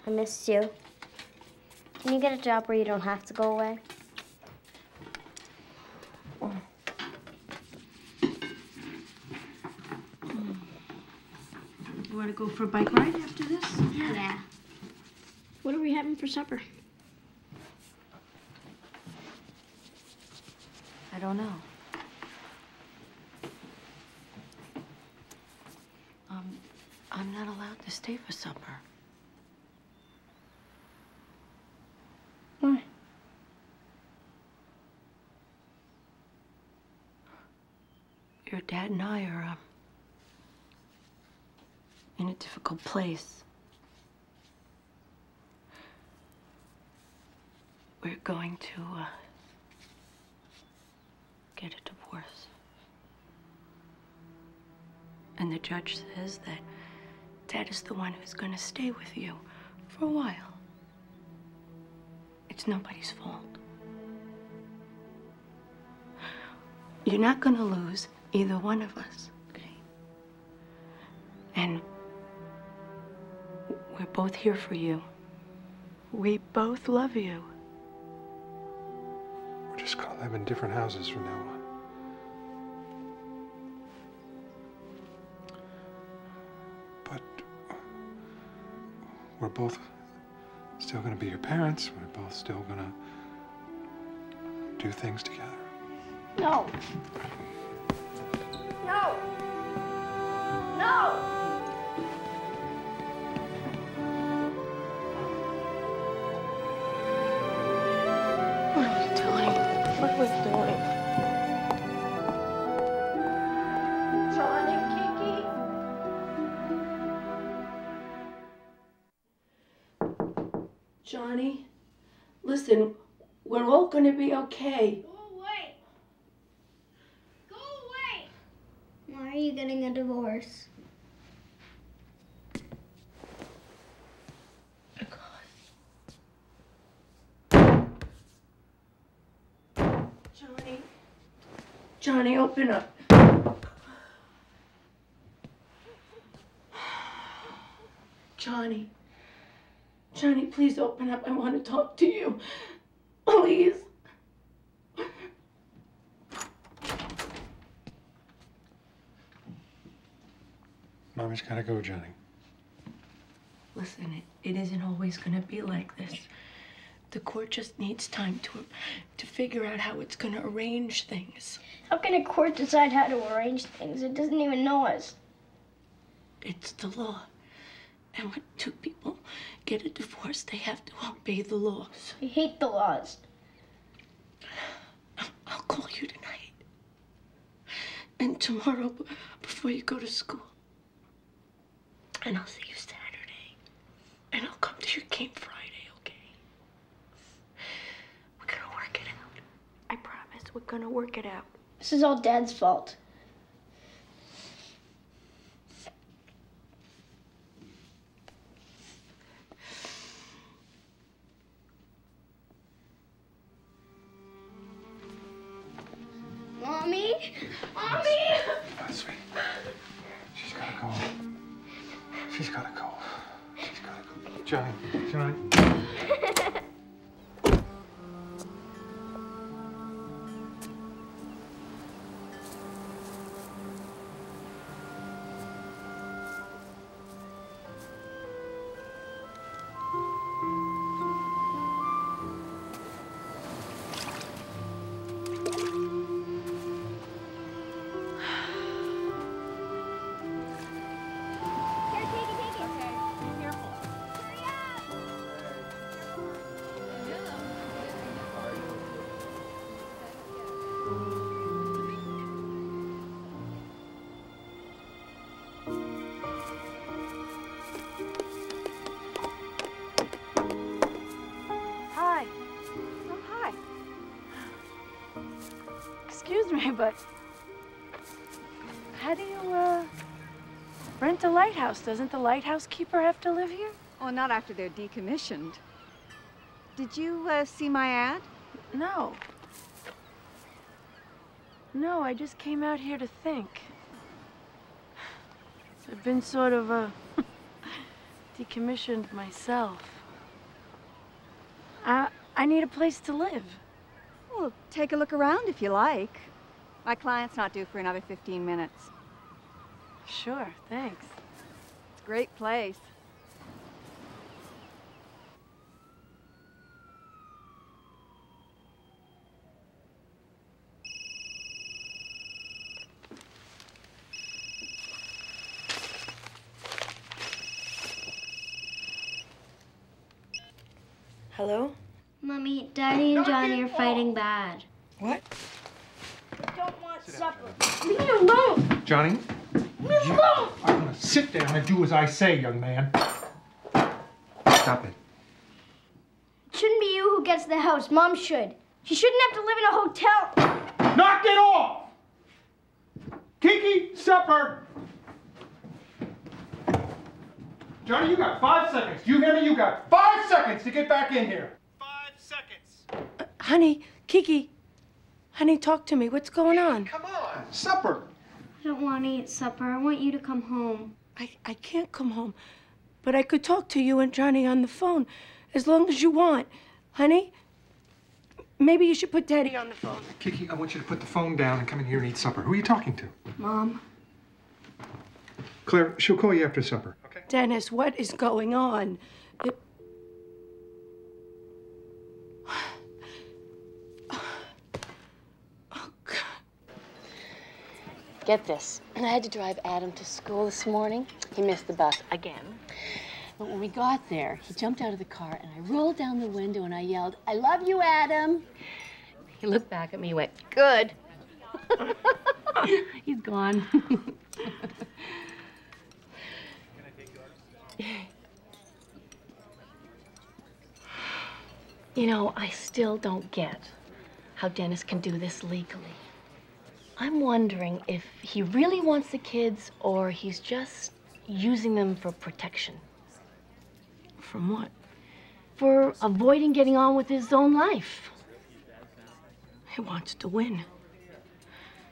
I missed you. Can you get a job where you don't have to go away? You want to go for a bike ride after this? Yeah. What are we having for supper? I don't know. I'm not allowed to stay for supper. Why? Your dad and I are in a difficult place. We're going to get a divorce. And the judge says that Dad is the one who's going to stay with you for a while. It's nobody's fault. You're not going to lose either one of us, okay? And we're both here for you. We both love you. We're just gonna live in different houses from now on. But we're both still gonna be your parents. We're both still gonna do things together. No. No. No. What are we doing? What are we doing? Johnny, Kiki? Johnny, listen, we're all gonna be okay. Go away. Go away. Why are you getting a divorce? Johnny, open up. Johnny, please open up. I want to talk to you. Please. Mommy's gotta go, Johnny. Listen, it isn't always going to be like this. The court just needs time to figure out how it's going to arrange things. How can a court decide how to arrange things? It doesn't even know us. It's the law. And when two people get a divorce, they have to obey the laws. I hate the laws. I'll call you tonight. And tomorrow before you go to school. And I'll see you Saturday. And I'll come to your game Friday, okay? We're gonna work it out. I promise, we're gonna work it out. This is all Dad's fault. She's got a cold. She's got a cold. Johnny, Johnny. Excuse me, but how do you, rent a lighthouse? Doesn't the lighthouse keeper have to live here? Oh, not after they're decommissioned. Did you, see my ad? No. No, I just came out here to think. I've been sort of, decommissioned myself. I need a place to live. Well, take a look around if you like. My client's not due for another 15 minutes. Sure, thanks. It's a great place. Hello? Mommy, Daddy and Johnny are fighting bad. What? I don't want supper. Leave me alone! Johnny? Leave me alone! I'm gonna sit down and do as I say, young man. Stop it. It shouldn't be you who gets the house. Mom should. She shouldn't have to live in a hotel. Knock it off! Kiki, supper! Johnny, you got 5 seconds. Do you hear me? You got 5 seconds to get back in here. 5 seconds. Honey, Kiki. Honey, talk to me. What's going on? Come on, supper. I don't want to eat supper. I want you to come home. I can't come home, but I could talk to you and Johnny on the phone as long as you want. Honey, maybe you should put Daddy on the phone. Kiki, I want you to put the phone down and come in here and eat supper. Who are you talking to? Mom. Claire, she'll call you after supper. Okay. Dennis, what is going on? Get this. I had to drive Adam to school this morning. He missed the bus again. But when we got there, he jumped out of the car and I rolled down the window and I yelled, "I love you, Adam." He looked back at me and went, "Good." He's gone. You know, I still don't get how Dennis can do this legally. I'm wondering if he really wants the kids or he's just using them for protection. From what? For avoiding getting on with his own life. He wants to win.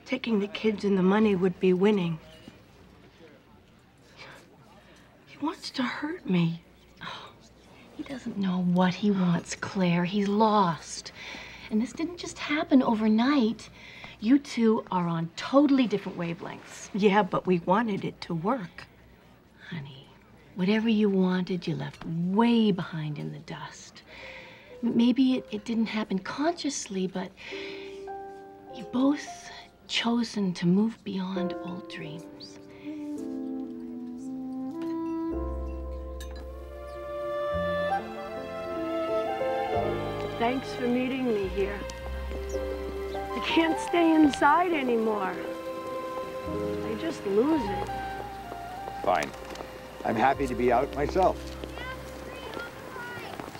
Taking the kids and the money would be winning. He wants to hurt me. Oh, he doesn't know what he wants, Claire. He's lost. And this didn't just happen overnight. You two are on totally different wavelengths. Yeah, but we wanted it to work. Honey, whatever you wanted, you left way behind in the dust. Maybe it didn't happen consciously, but you both chosen to move beyond old dreams. Thanks for meeting me here. I can't stay inside anymore. I just lose it. Fine. I'm happy to be out myself.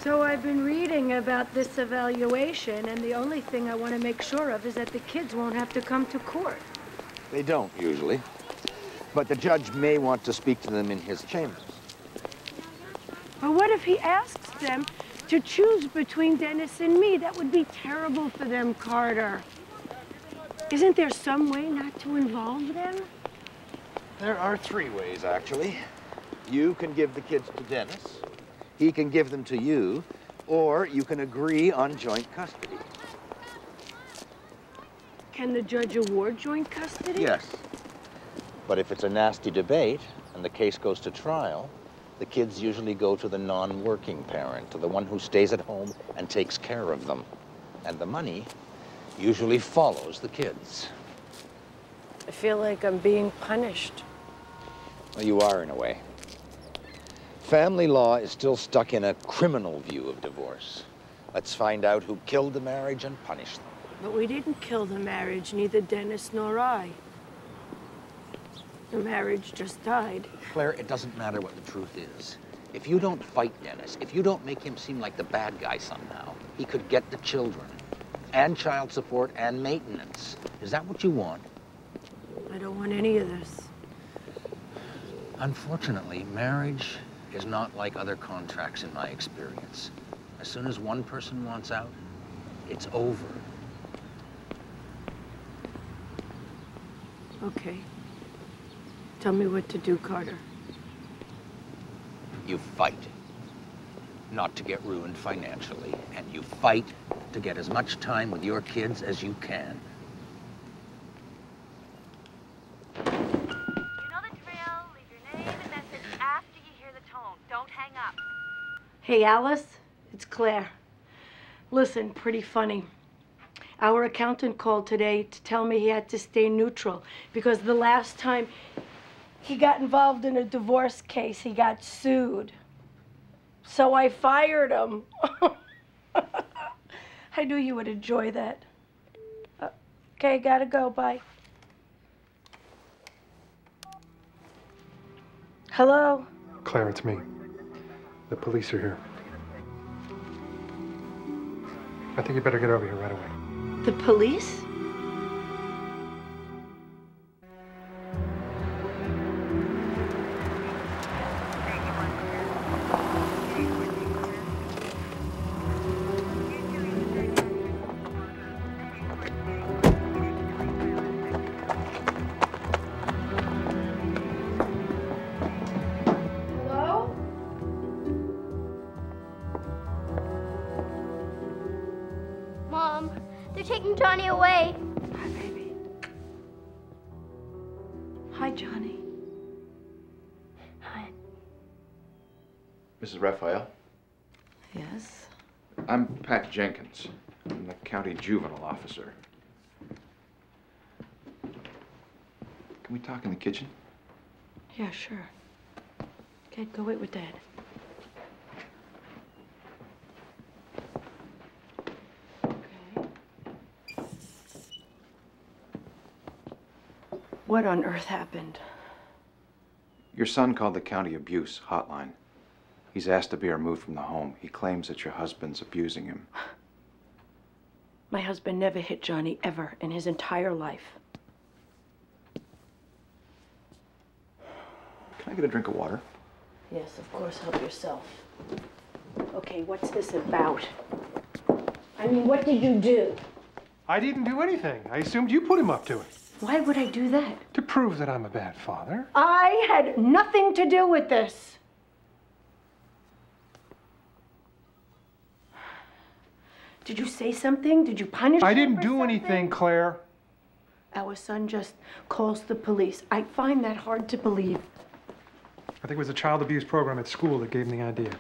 So I've been reading about this evaluation, and the only thing I want to make sure of is that the kids won't have to come to court. They don't usually, but the judge may want to speak to them in his chambers. But what if he asks them to choose between Dennis and me? That would be terrible for them, Carter. Isn't there some way not to involve them? There are 3 ways, actually. You can give the kids to Dennis, he can give them to you, or you can agree on joint custody. Can the judge award joint custody? Yes. But if it's a nasty debate and the case goes to trial, the kids usually go to the non-working parent, to the one who stays at home and takes care of them. And the money usually follows the kids. I feel like I'm being punished. Well, you are in a way. Family law is still stuck in a criminal view of divorce. Let's find out who killed the marriage and punish them. But we didn't kill the marriage, neither Dennis nor I. The marriage just died. Claire, it doesn't matter what the truth is. If you don't fight Dennis, if you don't make him seem like the bad guy somehow, he could get the children and child support and maintenance. Is that what you want? I don't want any of this. Unfortunately, marriage is not like other contracts in my experience. As soon as one person wants out, it's over. Okay. Tell me what to do, Carter. You fight, not to get ruined financially, and you fight to get as much time with your kids as you can. You know the drill. Leave your name and message after you hear the tone. Don't hang up. Hey, Alice, it's Claire. Listen, pretty funny. Our accountant called today to tell me he had to stay neutral because the last time he got involved in a divorce case, he got sued. So I fired him. I knew you would enjoy that. Okay, gotta go, bye. Hello? Claire, it's me. The police are here. I think you better get over here right away. The police? Mom, they're taking Johnny away. Hi, baby. Hi, Johnny. Hi. Mrs. Raphael? Yes? I'm Pat Jenkins. I'm the county juvenile officer. Can we talk in the kitchen? Yeah, sure. Okay, go wait with Dad. What on earth happened? Your son called the county abuse hotline. He's asked to be removed from the home. He claims that your husband's abusing him. My husband never hit Johnny ever in his entire life. Can I get a drink of water? Yes, of course, help yourself. Okay, what's this about? I mean, what did you do? I didn't do anything. I assumed you put him up to it. Why would I do that? To prove that I'm a bad father. I had nothing to do with this. Did you say something? Did you punish him? I didn't for do something? anything, Claire. Our son just calls the police. I find that hard to believe. I think it was a child abuse program at school that gave him the idea.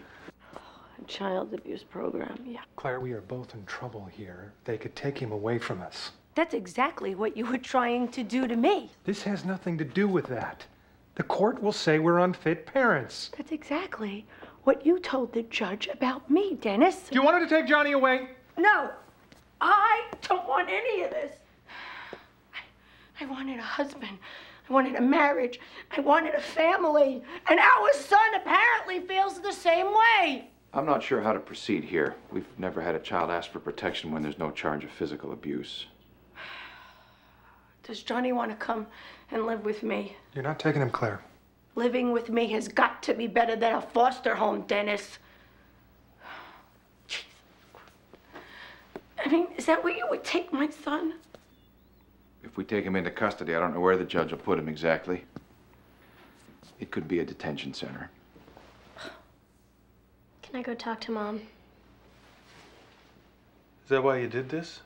A child abuse program, yeah. Claire, we are both in trouble here. They could take him away from us. That's exactly what you were trying to do to me. This has nothing to do with that. The court will say we're unfit parents. That's exactly what you told the judge about me, Dennis. Do you want her to take Johnny away? No, I don't want any of this. I wanted a husband. I wanted a marriage. I wanted a family. And our son apparently feels the same way. I'm not sure how to proceed here. We've never had a child ask for protection when there's no charge of physical abuse. Does Johnny want to come and live with me? You're not taking him, Claire. Living with me has got to be better than a foster home, Dennis. Jeez. I mean, is that where you would take my son? If we take him into custody, I don't know where the judge will put him exactly. It could be a detention center. Can I go talk to Mom? Is that why you did this?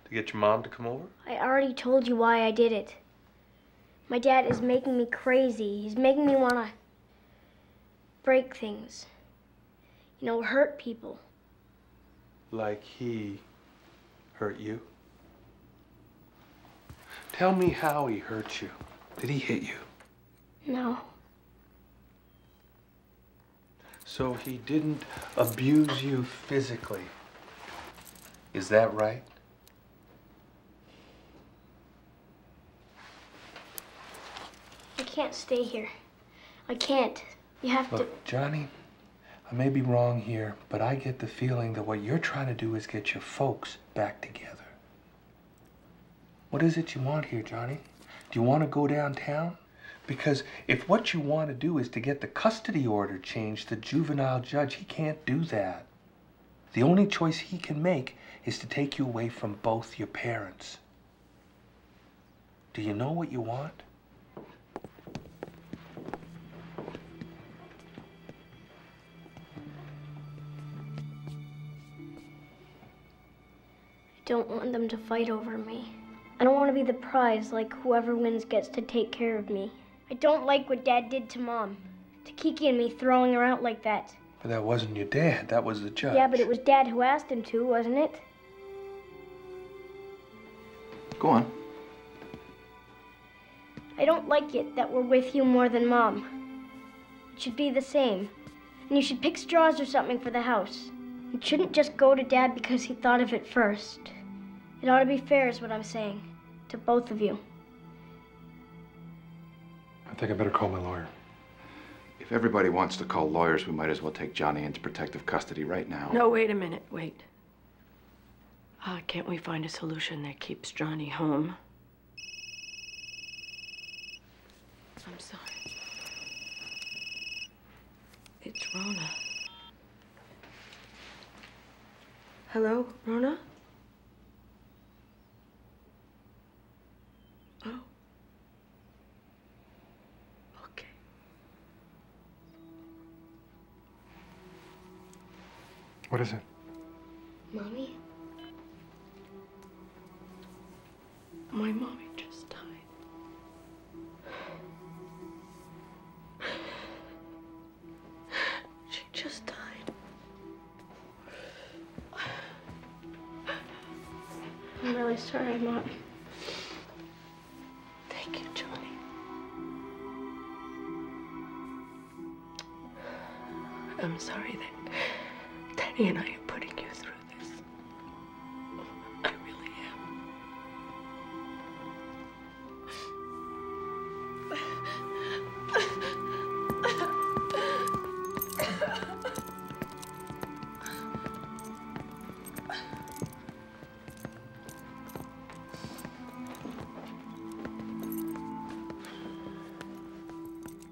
To get your mom to come over? I already told you why I did it. My dad is making me crazy. He's making me want to break things. You know, hurt people. Like he hurt you? Tell me how he hurt you. Did he hit you? No. So he didn't abuse you physically. Is that right? I can't stay here. I can't. You have to... Look, Johnny, I may be wrong here, but I get the feeling that what you're trying to do is get your folks back together. What is it you want here, Johnny? Do you want to go downtown? Because if what you want to do is to get the custody order changed, the juvenile judge, he can't do that. The only choice he can make is to take you away from both your parents. Do you know what you want? I don't want them to fight over me. I don't want to be the prize, like whoever wins gets to take care of me. I don't like what Dad did to Mom, to Kiki and me throwing her out like that. But that wasn't your dad, that was the judge. Yeah, but it was Dad who asked him to, wasn't it? Go on. I don't like it that we're with you more than Mom. It should be the same. And you should pick straws or something for the house. It shouldn't just go to Dad because he thought of it first. It ought to be fair is what I'm saying, to both of you. I think I better call my lawyer. If everybody wants to call lawyers, we might as well take Johnny into protective custody right now. No, wait a minute, wait. Can't we find a solution that keeps Johnny home? I'm sorry. It's Rona. Hello, Rona? Oh. Okay. What is it? Mommy? My mommy just died. She just died. I'm really sorry, Mom. Thank you, Johnny. I'm sorry that Daddy and I are putting you through this. I really am.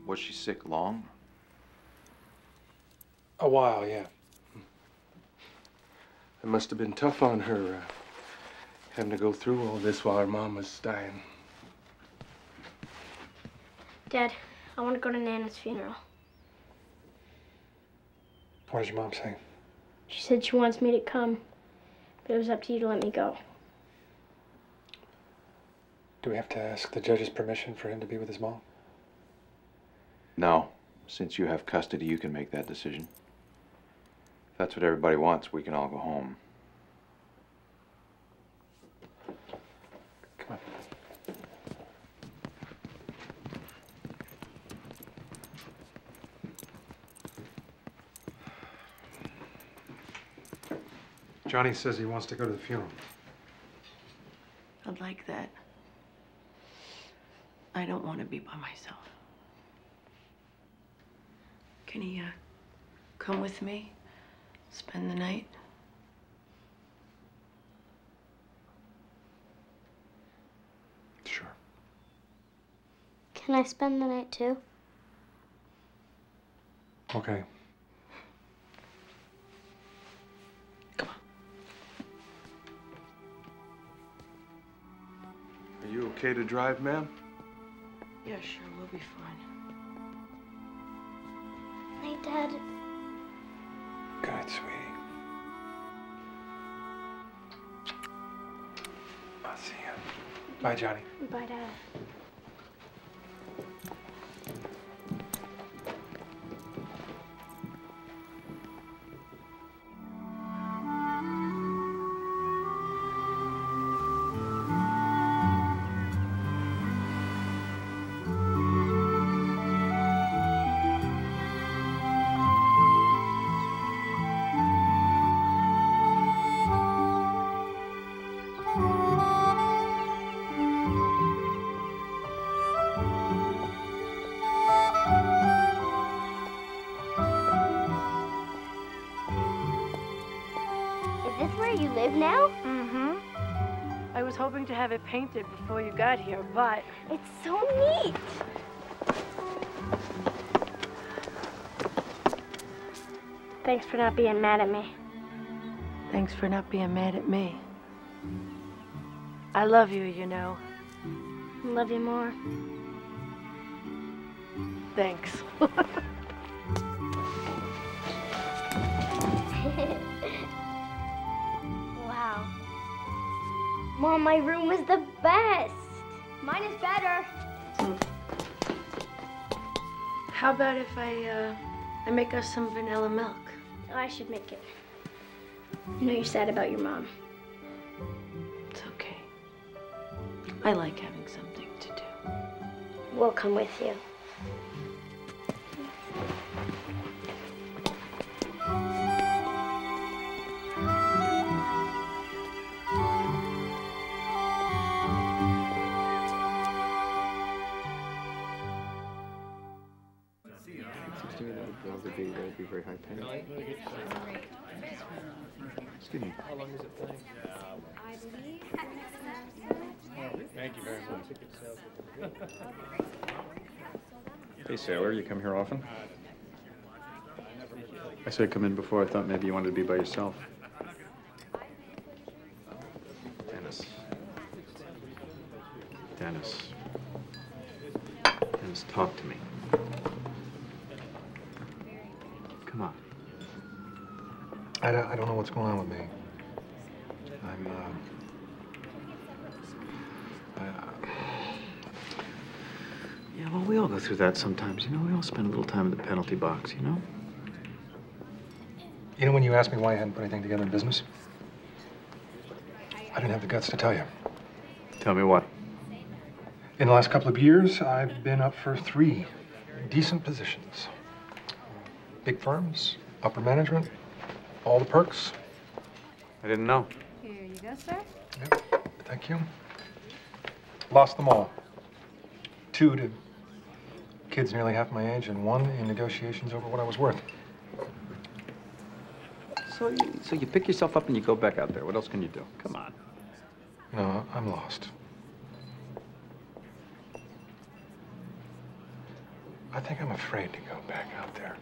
Was she sick long? A while, yeah. It must have been tough on her, having to go through all this while her mom was dying. Dad, I want to go to Nana's funeral. What did your mom say? She said she wants me to come, but it was up to you to let me go. Do we have to ask the judge's permission for him to be with his mom? No. Since you have custody, you can make that decision. If that's what everybody wants, we can all go home. Come on. Johnny says he wants to go to the funeral. I'd like that. I don't want to be by myself. Can he, come with me? Spend the night? Sure. Can I spend the night too? Okay. Are you okay to drive, ma'am? Yeah, sure, we'll be fine. Hey, Dad. Good, sweetie. I'll see you. Bye, Johnny. Bye, Dad. You live now? Mm-hmm. I was hoping to have it painted before you got here, but... It's so neat. Thanks for not being mad at me. Thanks for not being mad at me. I love you, you know. Love you more. Thanks. Wow. Mom, my room was the best. Mine is better. How about if I make us some vanilla milk? Oh, I should make it. I know you're sad about your mom. It's okay. I like having something to do. We'll come with you. That would be very high penny. Excuse me. How long does it play? I believe. Thank you very much. Hey, sailor, you come here often? I said come in before. I thought maybe you wanted to be by yourself. Dennis, talk to me. Come on. I don't know what's going on with me. Yeah, well, we all go through that sometimes, you know? We all spend a little time in the penalty box, you know? You know when you asked me why I hadn't put anything together in business? I didn't have the guts to tell you. Tell me what? In the last couple of years, I've been up for 3 decent positions. Big firms, upper management, all the perks. I didn't know. Here you go, sir. Yep, thank you. Lost them all. 2 to kids nearly half my age, and 1 in negotiations over what I was worth. So you pick yourself up and you go back out there. What else can you do? Come on. No, I'm lost. I think I'm afraid to go back out there.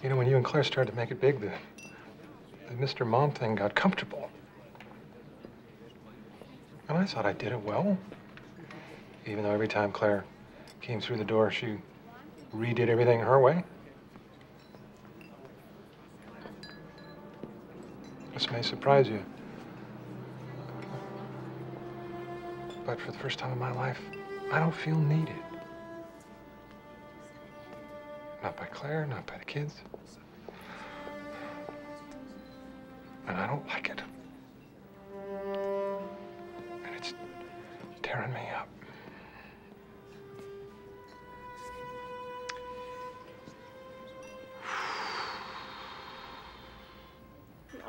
You know, when you and Claire started to make it big, the Mr. Mom thing got comfortable. And I thought I did it well. Even though every time Claire came through the door, she redid everything her way. This may surprise you, but for the first time in my life, I don't feel needed. Not by Claire, not by the kids. And I don't like it. And it's tearing me up.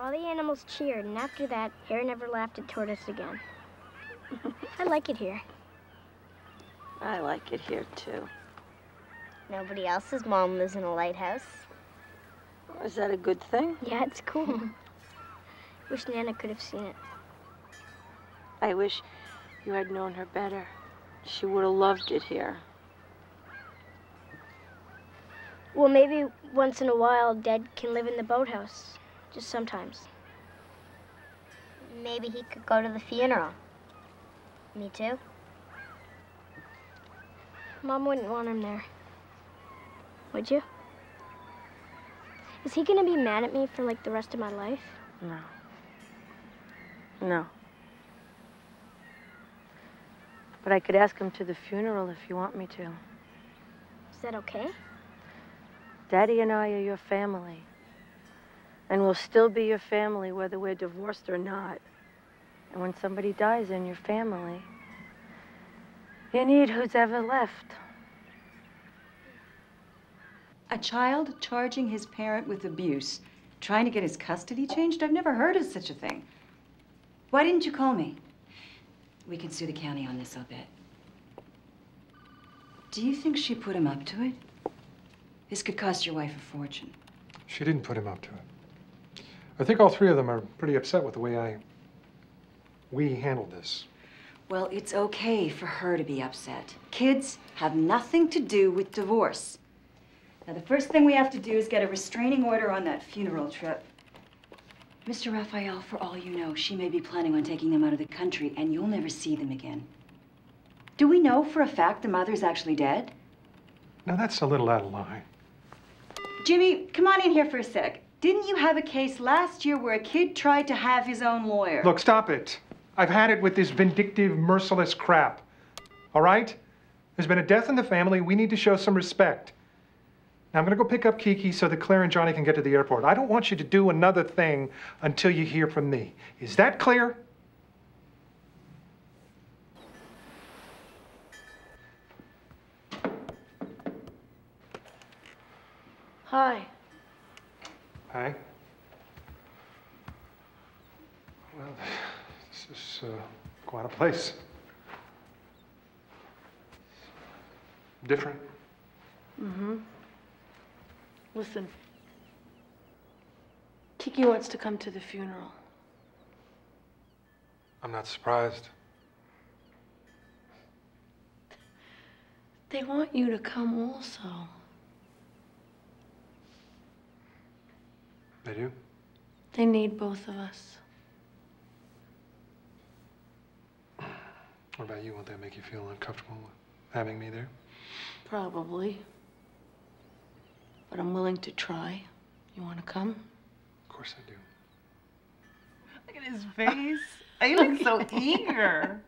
All the animals cheered, and after that, Harry never laughed at Tortoise again. I like it here. I like it here, too. Nobody else's mom lives in a lighthouse. Is that a good thing? Yeah, it's cool. Wish Nana could have seen it. I wish you had known her better. She would have loved it here. Well, maybe once in a while, Dad can live in the boathouse. Just sometimes. Maybe he could go to the funeral. Me too. Mom wouldn't want him there. Would you? Is he gonna be mad at me for like the rest of my life? No. No. But I could ask him to the funeral if you want me to. Is that okay? Daddy and I are your family. And we'll still be your family whether we're divorced or not. And when somebody dies in your family, you need who's ever left. A child charging his parent with abuse, trying to get his custody changed? I've never heard of such a thing. Why didn't you call me? We can sue the county on this, I'll bet. Do you think she put him up to it? This could cost your wife a fortune. She didn't put him up to it. I think all three of them are pretty upset with the way we handled this. Well, it's okay for her to be upset. Kids have nothing to do with divorce. Now, the first thing we have to do is get a restraining order on that funeral trip. Mr. Raphael, for all you know, she may be planning on taking them out of the country, and you'll never see them again. Do we know for a fact the mother's actually dead? Now, that's a little out of line. Jimmy, come on in here for a sec. Didn't you have a case last year where a kid tried to have his own lawyer? Look, stop it. I've had it with this vindictive, merciless crap. All right? There's been a death in the family. We need to show some respect. Now, I'm going to go pick up Kiki so that Claire and Johnny can get to the airport. I don't want you to do another thing until you hear from me. Is that clear? Hi. Hi. Well, this is quite a place. Different. Mm-hmm. Listen, Kiki wants to come to the funeral. I'm not surprised. They want you to come also. They do? They need both of us. What about you? Won't that make you feel uncomfortable with having me there? Probably. But I'm willing to try. You want to come? Of course I do. Look at his face. He looks so eager.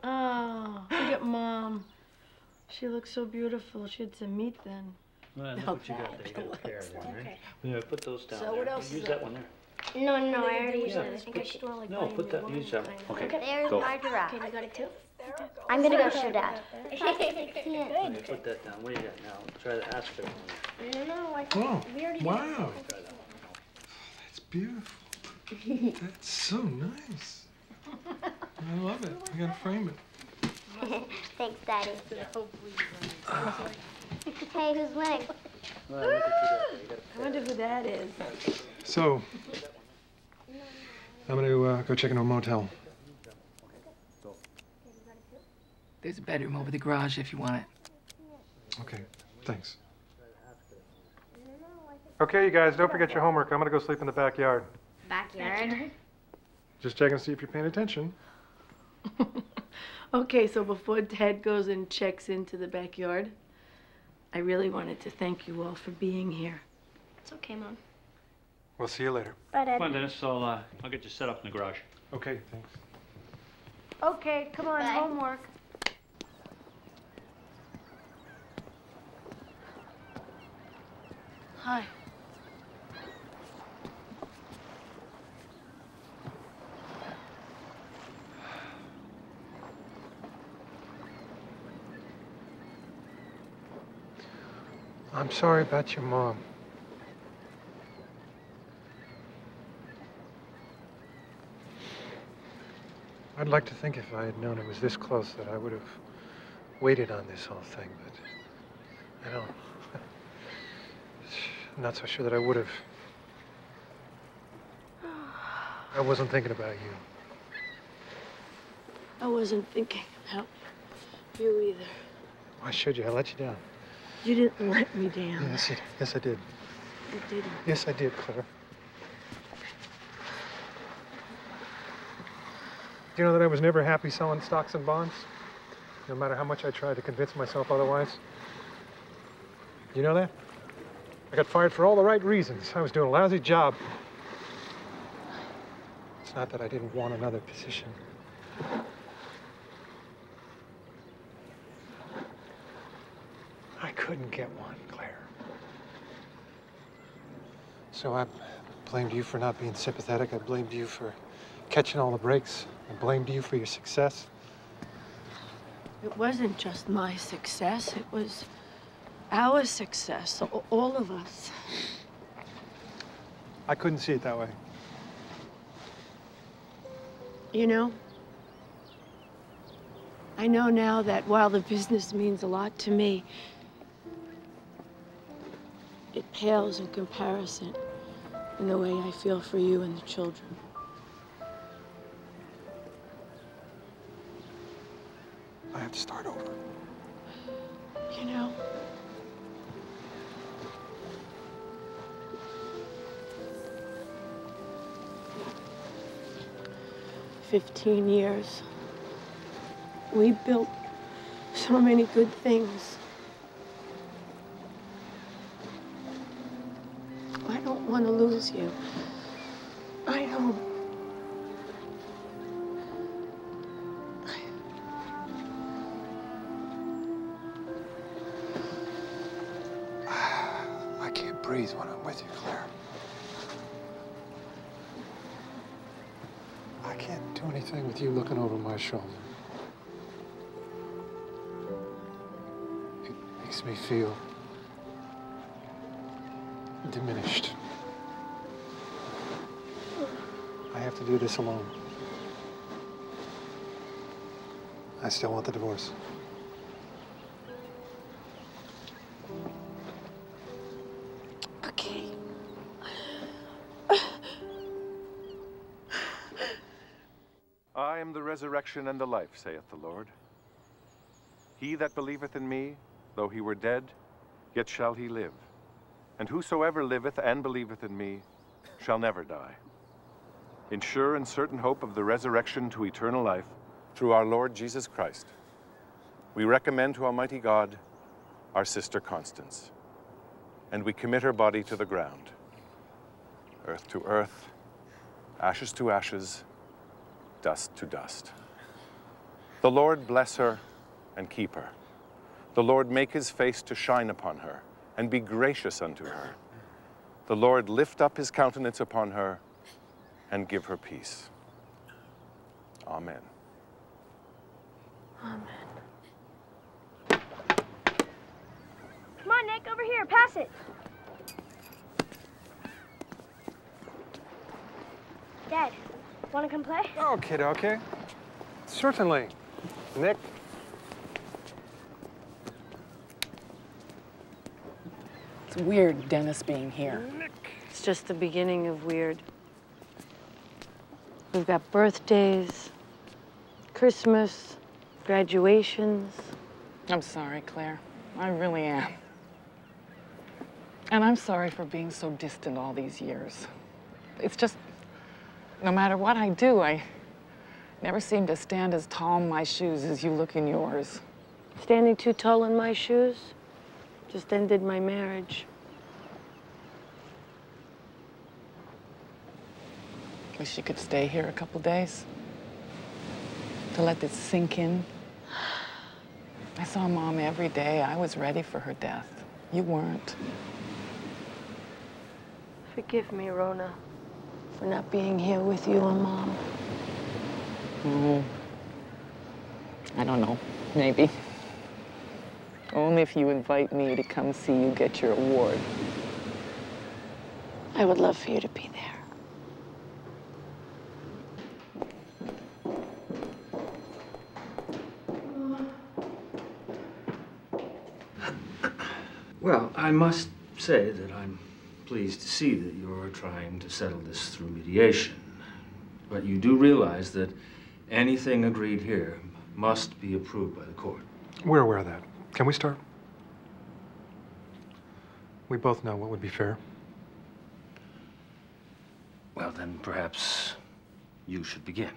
Oh, look at Mom. She looks so beautiful. She had some meat then. Well, look what you got there. You got a pair there, right? Okay. Yeah, put those down So there. what else Use is that it? one there. No, I already used Yeah, it. I think I should. No, put that. Use that one. Okay, There's go. my giraffe. Okay, you got it too? I'm gonna go show Dad. Okay, put that down. What do you got now? Try to ask for it. No, I Oh, we already wow. That's beautiful. That's so nice. I love it. I gotta frame it. Thanks, Daddy. Hey, who's winning? I wonder who that is. So, I'm gonna go check into a motel. There's a bedroom over the garage if you want it. Okay, thanks. Okay, you guys, don't forget your homework. I'm gonna go sleep in the backyard. Backyard? Just checking to see if you're paying attention. Okay, so before Dad goes and checks into the backyard, I really wanted to thank you all for being here. It's okay, Mom. We'll see you later. Bye, Dad. Come on, Dennis. I'll get you set up in the garage. Okay, thanks. Okay, come on, Bye. homework. Hi. I'm sorry about your mom. I'd like to think if I had known it was this close that I would have waited on this whole thing, but I don't. I'm not so sure that I would have. I wasn't thinking about you. I wasn't thinking about you either. Why should you? I let you down. You didn't let me down. Yes, I did. You didn't. Yes, I did, Claire. Do you know that I was never happy selling stocks and bonds? no matter how much I tried to convince myself otherwise. You know that? I got fired for all the right reasons. I was doing a lousy job. It's not that I didn't want another position. I couldn't get one, Claire. So I blamed you for not being sympathetic. I blamed you for catching all the breaks. I blamed you for your success. It wasn't just my success, it was our success, all of us. I couldn't see it that way. You know, I know now that while the business means a lot to me, it pales in comparison in the way I feel for you and the children. I have to start over. You know, "15 years. We built so many good things. I don't want to lose you. I don't. I can't breathe when I'm with you, Claire. I can't do anything with you looking over my shoulder. It makes me feel diminished. I have to do this alone. I still want the divorce. Okay. I am the resurrection and the life, saith the Lord. He that believeth in me, though he were dead, yet shall he live. And whosoever liveth and believeth in me shall never die. In sure and certain hope of the resurrection to eternal life, through our Lord Jesus Christ, we recommend to Almighty God our sister Constance, and we commit her body to the ground, earth to earth, ashes to ashes, dust to dust. The Lord bless her and keep her. The Lord make his face to shine upon her and be gracious unto her. The Lord lift up his countenance upon her and give her peace. Amen. Amen. Come on, Nick, over here, pass it. Dad, want to come play? Oh, kid, okay. Certainly. Nick. It's weird, Dennis being here. It's just the beginning of weird. We've got birthdays, Christmas, graduations. I'm sorry, Claire. I really am. And I'm sorry for being so distant all these years. It's just, no matter what I do, I never seem to stand as tall in my shoes as you look in yours. Standing too tall in my shoes just ended my marriage. Wish you could stay here a couple days to let this sink in. I saw Mom every day. I was ready for her death. You weren't. Forgive me, Rona, for not being here with you and Mom. Oh, I don't know. Maybe. Only if you invite me to come see you get your award. I would love for you to be there. Well, I must say that I'm pleased to see that you're trying to settle this through mediation. But you do realize that anything agreed here must be approved by the court. We're aware of that. Can we start? We both know what would be fair. Well, then perhaps you should begin.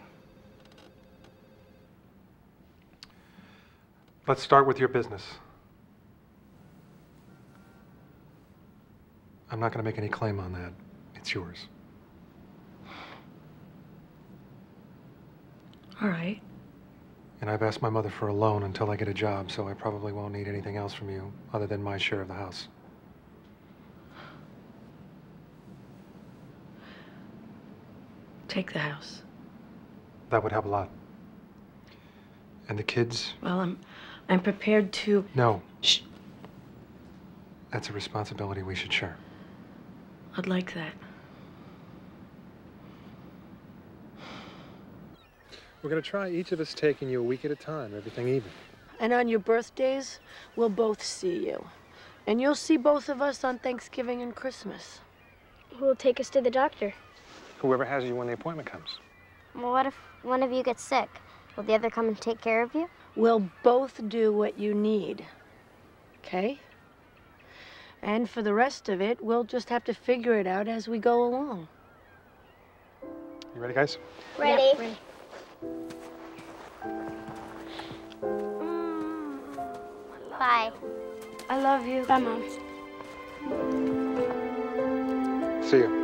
Let's start with your business. I'm not going to make any claim on that. It's yours. All right. And I've asked my mother for a loan until I get a job, so I probably won't need anything else from you other than my share of the house. Take the house. That would help a lot. And the kids? Well, I'm prepared to... No. Shh. That's a responsibility we should share. I'd like that. We're going to try each of us taking you a week at a time, everything even. And on your birthdays, we'll both see you. And you'll see both of us on Thanksgiving and Christmas. Who will take us to the doctor? Whoever has you when the appointment comes. Well, what if one of you gets sick? Will the other come and take care of you? We'll both do what you need, okay? And for the rest of it, we'll just have to figure it out as we go along. You ready, guys? Ready. Yep, ready. Bye. I love you. Bye, Mom. See you.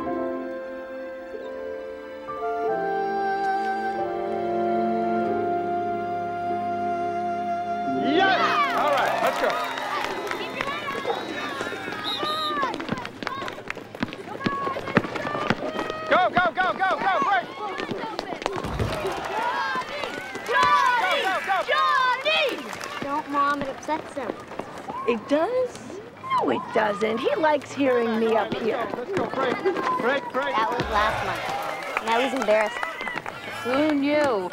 Yeah! All right, let's go. Go, go, go, go, go, break! Johnny! Don't, Mom. It upsets him. It does? No, it doesn't. He likes hearing me up here. Let's go, break, break, break. That was last month, and I was embarrassed. Who knew?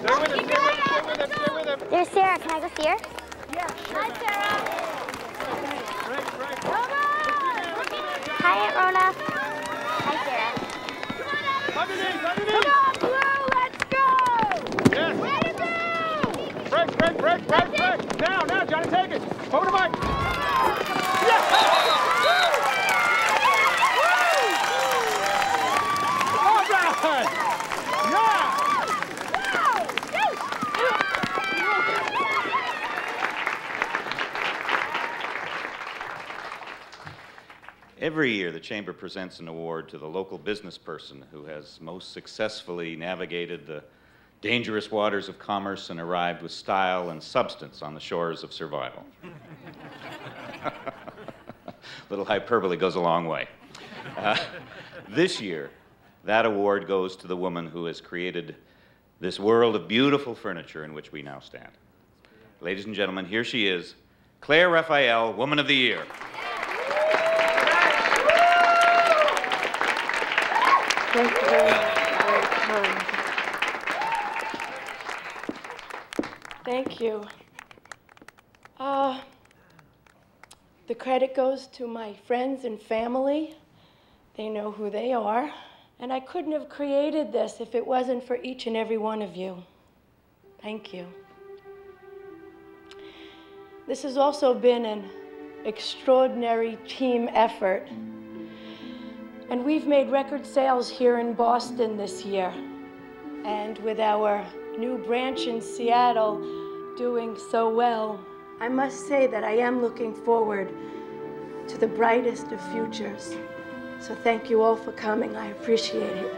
Stay with him, stay with him, stay with him, stay with him. There's Sarah. Can I go see her? Yeah, sure. Hi, Sarah. Break, break. Hi, Aunt Rona. Hi, Sarah. Underneath, underneath. Come on, Blue. Let's go. Yes. Ready, Blue. Break, break, break, break, break. Now, now, Johnny, take it. Over to Mike. Yeah. All right. Yeah. Every year, the Chamber presents an award to the local business person who has most successfully navigated the dangerous waters of commerce and arrived with style and substance on the shores of survival. Little hyperbole goes a long way. This year, that award goes to the woman who has created this world of beautiful furniture in which we now stand. Ladies and gentlemen, here she is, Claire Raphael, Woman of the Year. Thank you very kind. Thank you. The credit goes to my friends and family. They know who they are. And I couldn't have created this if it wasn't for each and every one of you. Thank you. This has also been an extraordinary team effort. And we've made record sales here in Boston this year. And with our new branch in Seattle doing so well, I must say that I am looking forward to the brightest of futures. So thank you all for coming. I appreciate it.